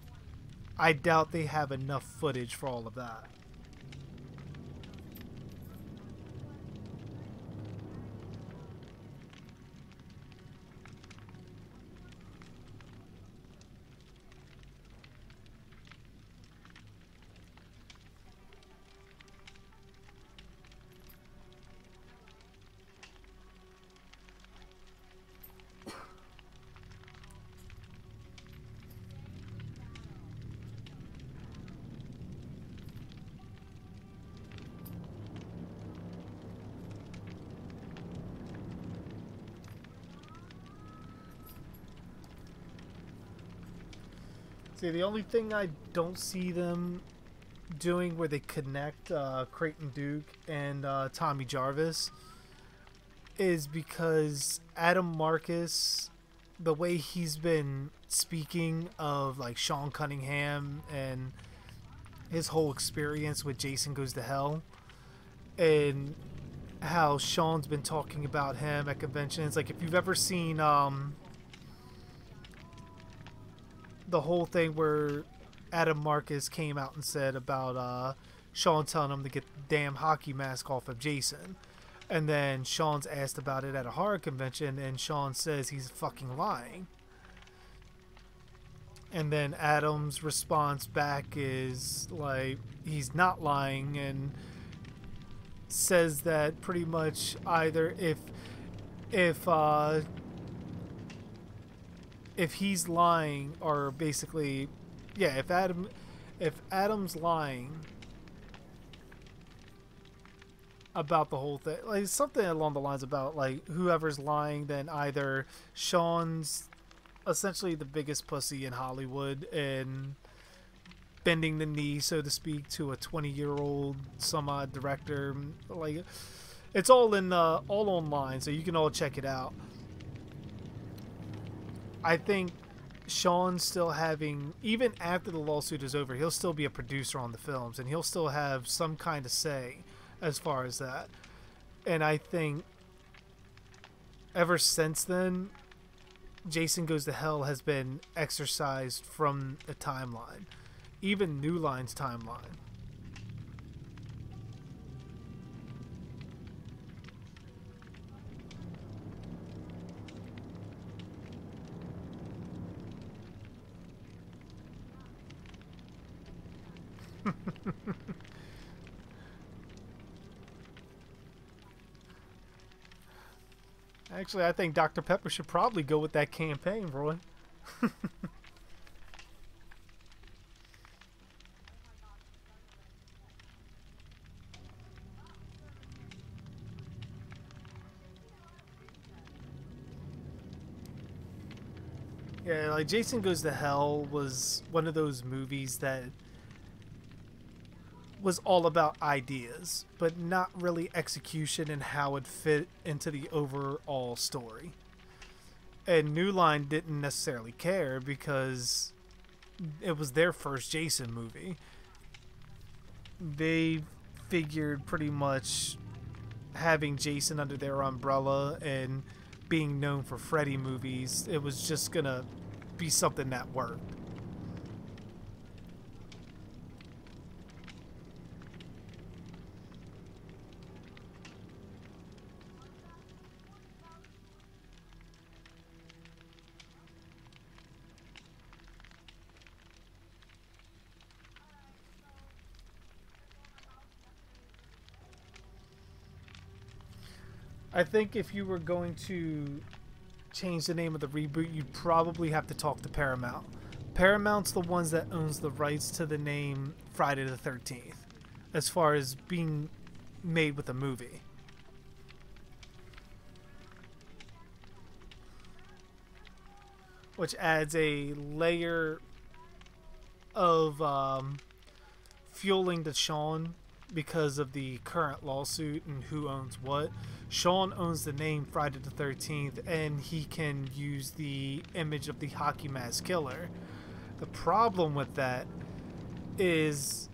I doubt they have enough footage for all of that. See, the only thing I don't see them doing where they connect Creighton Duke and Tommy Jarvis is because Adam Marcus, the way he's been speaking of like Sean Cunningham and his whole experience with Jason Goes to Hell, and how Sean's been talking about him at conventions. Like, if you've ever seen the whole thing where Adam Marcus came out and said about Sean telling him to get the damn hockey mask off of Jason. And then Sean's asked about it at a horror convention, and Sean says he's fucking lying. And then Adam's response back is like, he's not lying, and says that pretty much either if he's lying, or basically, yeah, if Adam's lying about the whole thing, like something along the lines about like whoever's lying, then either Sean's essentially the biggest pussy in Hollywood and bending the knee, so to speak, to a 20-year-old some odd director. Like, it's all online, so you can all check it out. I think Sean's still having, even after the lawsuit is over, he'll still be a producer on the films, and he'll still have some kind of say as far as that. And I think ever since then, Jason Goes to Hell has been exercised from the timeline, even New Line's timeline. Actually, I think Dr. Pepper should probably go with that campaign, Roy. Yeah, like Jason Goes to Hell was one of those movies that was all about ideas, but not really execution and how it fit into the overall story. And New Line didn't necessarily care because it was their first Jason movie. They figured pretty much having Jason under their umbrella and being known for Freddy movies, it was just gonna be something that worked. I think if you were going to change the name of the reboot, you'd probably have to talk to Paramount. Paramount's the ones that owns the rights to the name Friday the 13th, as far as being made with a movie. Which adds a layer of fueling to Sean because of the current lawsuit and who owns what. Sean owns the name Friday the 13th, and he can use the image of the hockey mask killer. The problem with that is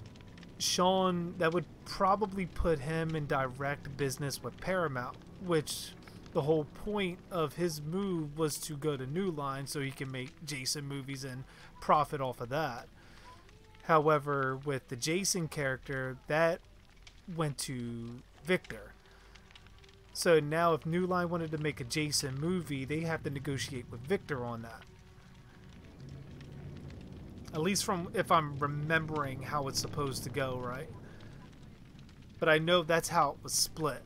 Sean, that would probably put him in direct business with Paramount, which the whole point of his move was to go to New Line so he can make Jason movies and profit off of that. However, with the Jason character, that went to Victor. So now if New Line wanted to make a Jason movie, they have to negotiate with Victor on that. At least from if I'm remembering how it's supposed to go, right? But I know that's how it was split.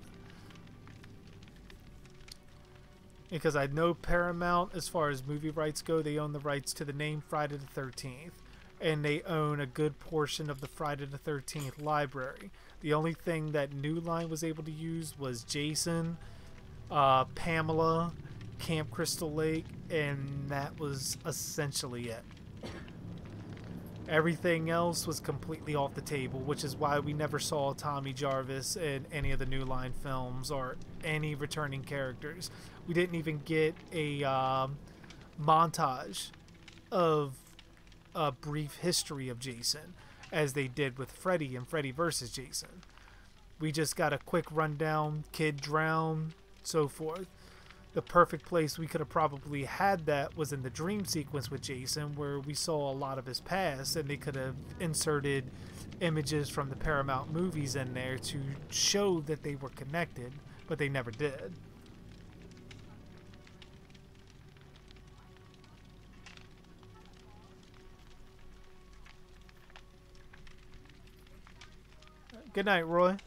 Because I know Paramount, as far as movie rights go, they own the rights to the name Friday the 13th. And they own a good portion of the Friday the 13th library. The only thing that New Line was able to use was Jason, Pamela, Camp Crystal Lake, and that was essentially it. Everything else was completely off the table, which is why we never saw Tommy Jarvis in any of the New Line films or any returning characters. We didn't even get a montage of a brief history of Jason, as they did with Freddy and Freddy vs. Jason. We just got a quick rundown, kid drowned, so forth. The perfect place we could have probably had that was in the dream sequence with Jason, where we saw a lot of his past, and they could have inserted images from the Paramount movies in there to show that they were connected, but they never did. Good night, Roy.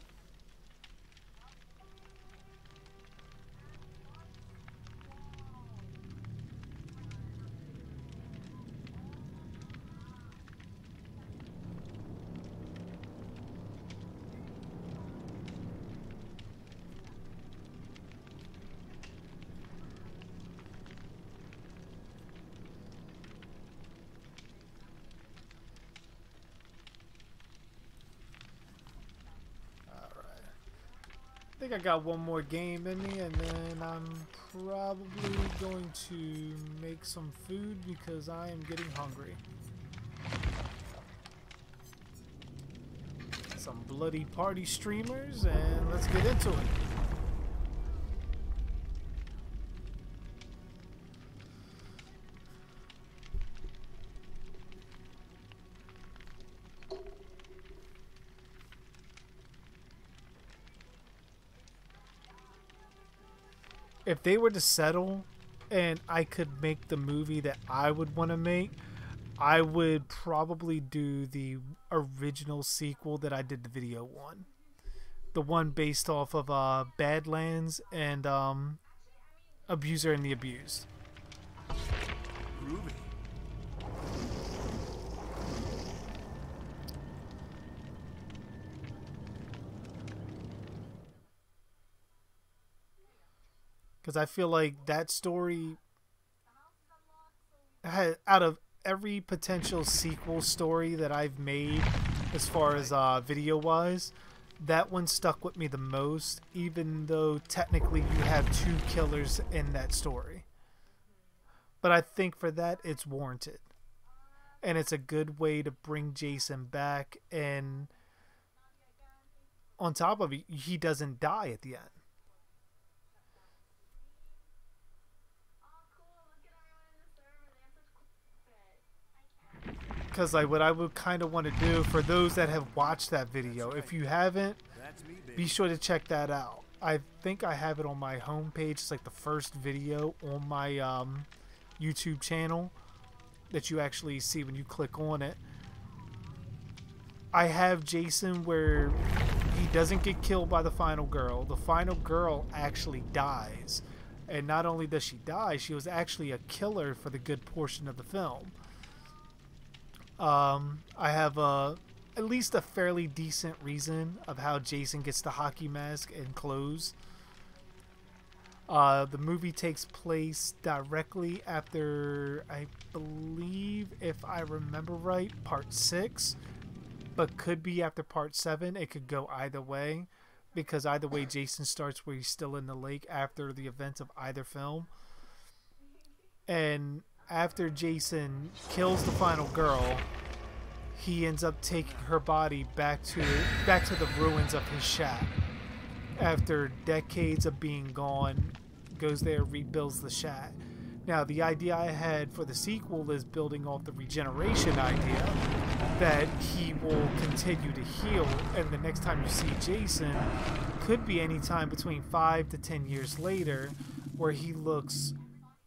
I think I got one more game in me, and then I'm probably going to make some food because I am getting hungry. Some bloody party streamers, and let's get into it. If they were to settle and I could make the movie that I would want to make, I would probably do the original sequel that I did the video on. The one based off of Badlands and Abuser and the Abused.
Ruby.
Because I feel like that story had, out of every potential sequel story that I've made, as far as video wise, that one stuck with me the most, even though technically you have two killers in that story. But I think for that it's warranted. And it's a good way to bring Jason back, and on top of it, he doesn't die at the end. Because like what I would kind of want to do for those that have watched that video, if you haven't, be sure to check that out. I think I have it on my homepage. It's like the first video on my YouTube channel that you actually see when you click on it. I have Jason where he doesn't get killed by the final girl. The final girl actually dies. And not only does she die, she was actually a killer for the good portion of the film. I have at least a fairly decent reason of how Jason gets the hockey mask and clothes. The movie takes place directly after, I believe, if I remember right, part 6, but could be after part 7. It could go either way, because either way Jason starts where he's still in the lake after the events of either film. And after Jason kills the final girl, he ends up taking her body back to the ruins of his shack. After decades of being gone, goes there, rebuilds the shack. Now, the idea I had for the sequel is building off the regeneration idea, that he will continue to heal, and the next time you see Jason could be any time between 5 to 10 years later, where he looks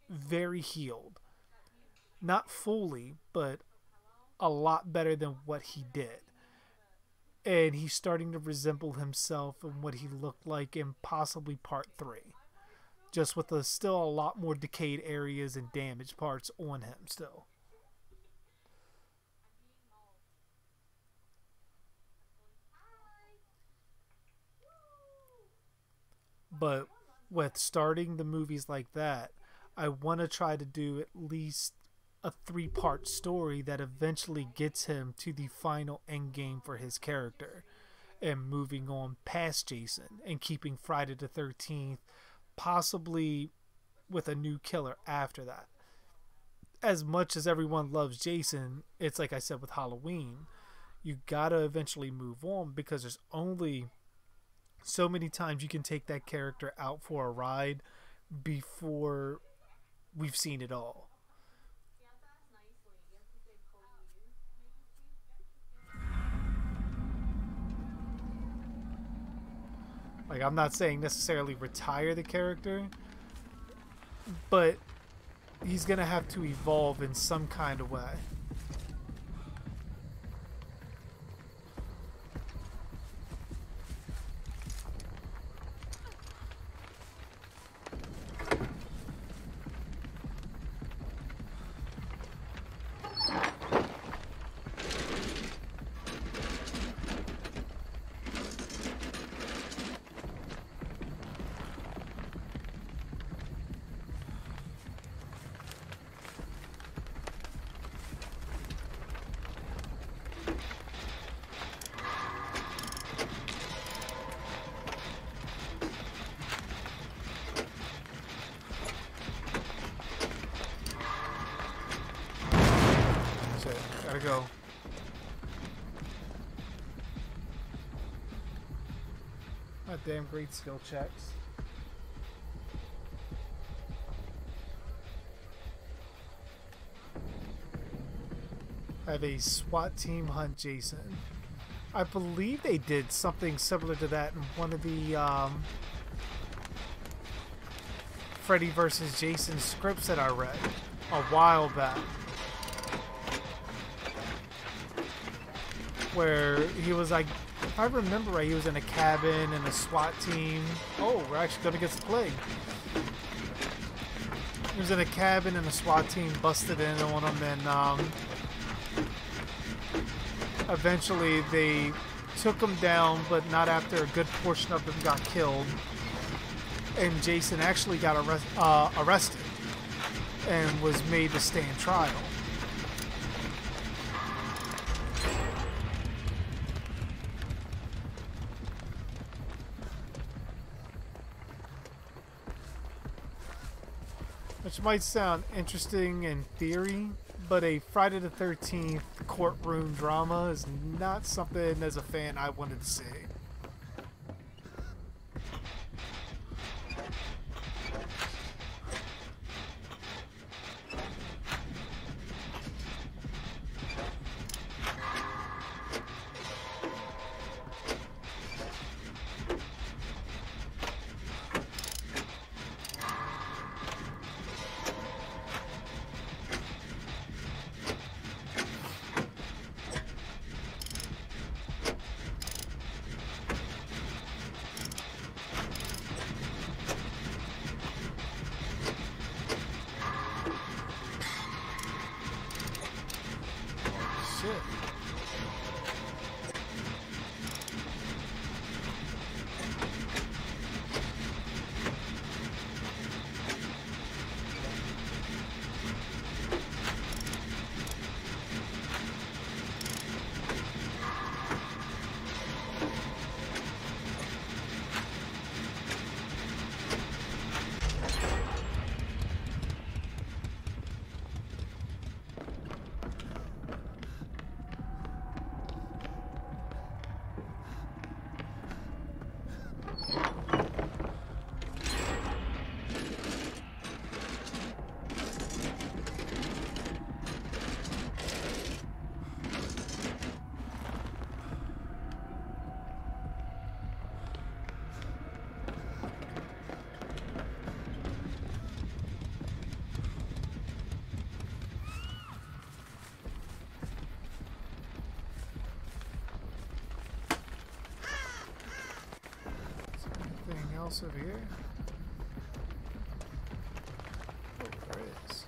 very healed. Not fully, but a lot better than what he did. And he's starting to resemble himself and what he looked like in possibly part 3. Just with still a lot more decayed areas and damaged parts on him still. But with starting the movies like that, I want to try to do at least a 3-part story that eventually gets him to the final end game for his character, and moving on past Jason and keeping Friday the 13th possibly with a new killer after that. As much as everyone loves Jason, it's like I said with Halloween, you gotta eventually move on, because there's only so many times you can take that character out for a ride before we've seen it all. Like, I'm not saying necessarily retire the character, but he's gonna have to evolve in some kind of way. Gotta go. God damn, great skill checks. Have a SWAT team hunt Jason. I believe they did something similar to that in one of the Freddy vs. Jason scripts that I read a while back, where he was like, if I remember right, he was in a cabin and a SWAT team. Oh, we're actually gonna get to play. He was in a cabin and a SWAT team busted in on him, and eventually they took him down, but not after a good portion of them got killed. And Jason actually got arrested and was made to stand trial. Which might sound interesting in theory, but a Friday the 13th courtroom drama is not something as a fan I wanted to see. this over here? Oh, there it is.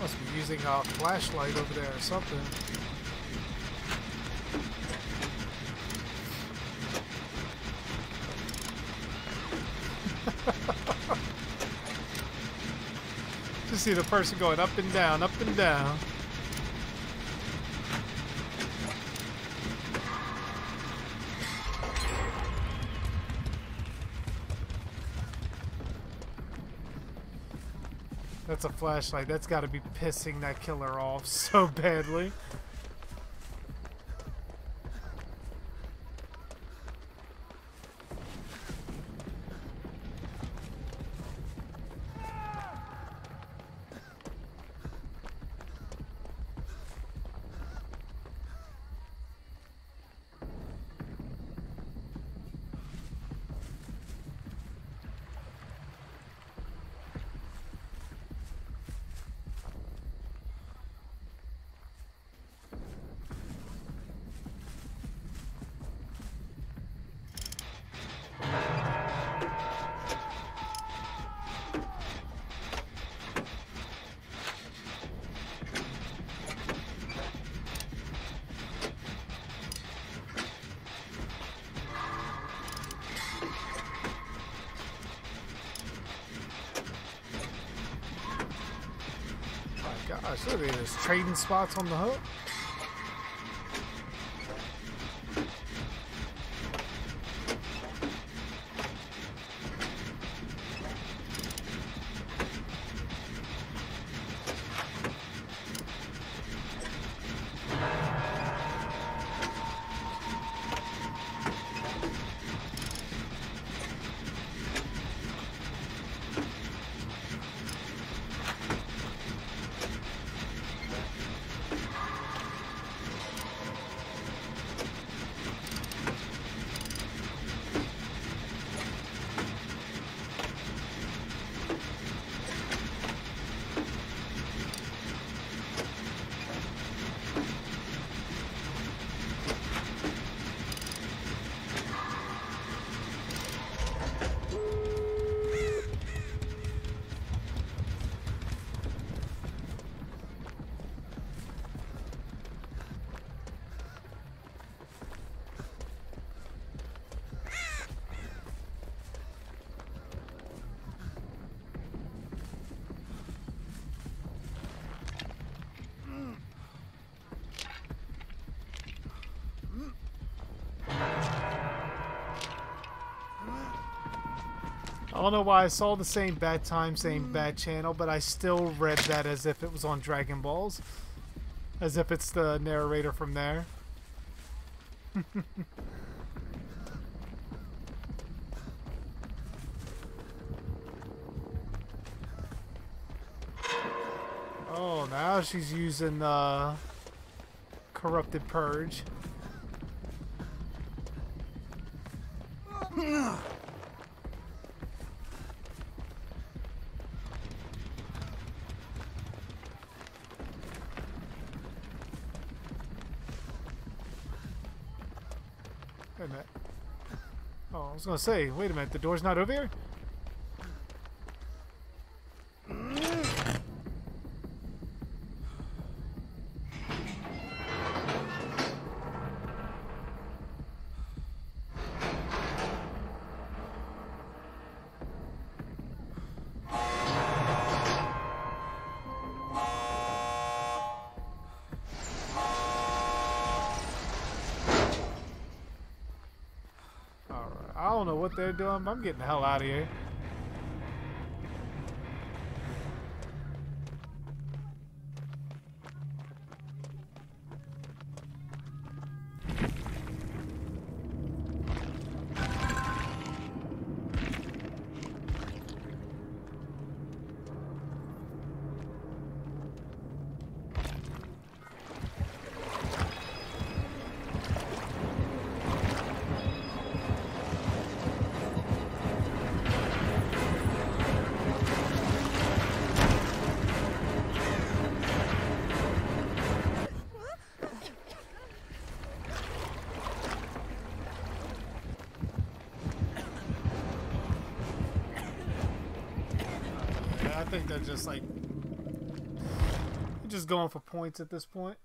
Must be using a flashlight over there or something. Just see the person going up and down, up and down. That's a flashlight. That's got to be pissing that killer off so badly. Gosh, look at this. Trading spots on the hook. I don't know why I saw the same bad time, same bad channel, but I still read that as if it was on Dragon Balls. As if it's the narrator from there. Oh, now she's using Corrupted Purge. Wait a minute. Oh, I was gonna say, wait a minute, the door's not over here? what they're doing. I'm getting the hell out of here. I think they're just like just going for points at this point.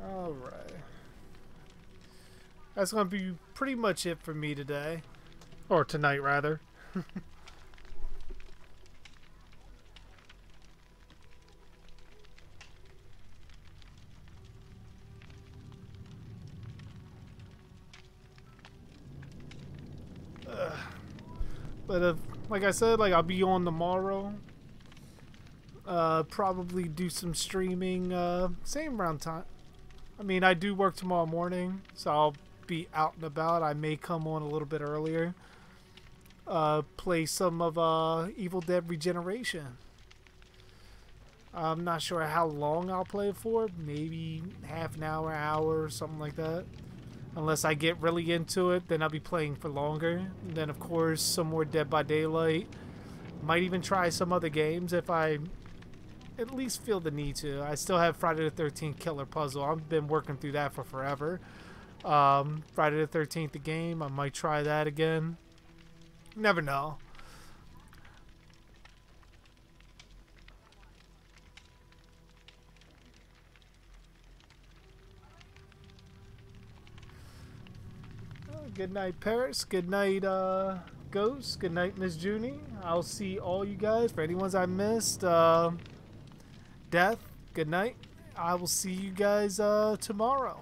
Alright. That's going to be pretty much it for me today. Or tonight, rather. But like I said, like I'll be on tomorrow. Probably do some streaming same around time. I mean, I do work tomorrow morning, so I'll be out and about. I may come on a little bit earlier. Play some of Evil Dead Regeneration. I'm not sure how long I'll play it for. Maybe half an hour, something like that. Unless I get really into it, then I'll be playing for longer. And then, of course, some more Dead by Daylight. Might even try some other games if I at least feel the need to. I still have Friday the 13th Killer Puzzle. I've been working through that for forever. Friday the 13th, the game. I might try that again. Never know. Good night, Paris. Good night, Ghost. Good night, Miss Junie. I'll see all you guys. For any ones I missed, Death, good night. I will see you guys tomorrow.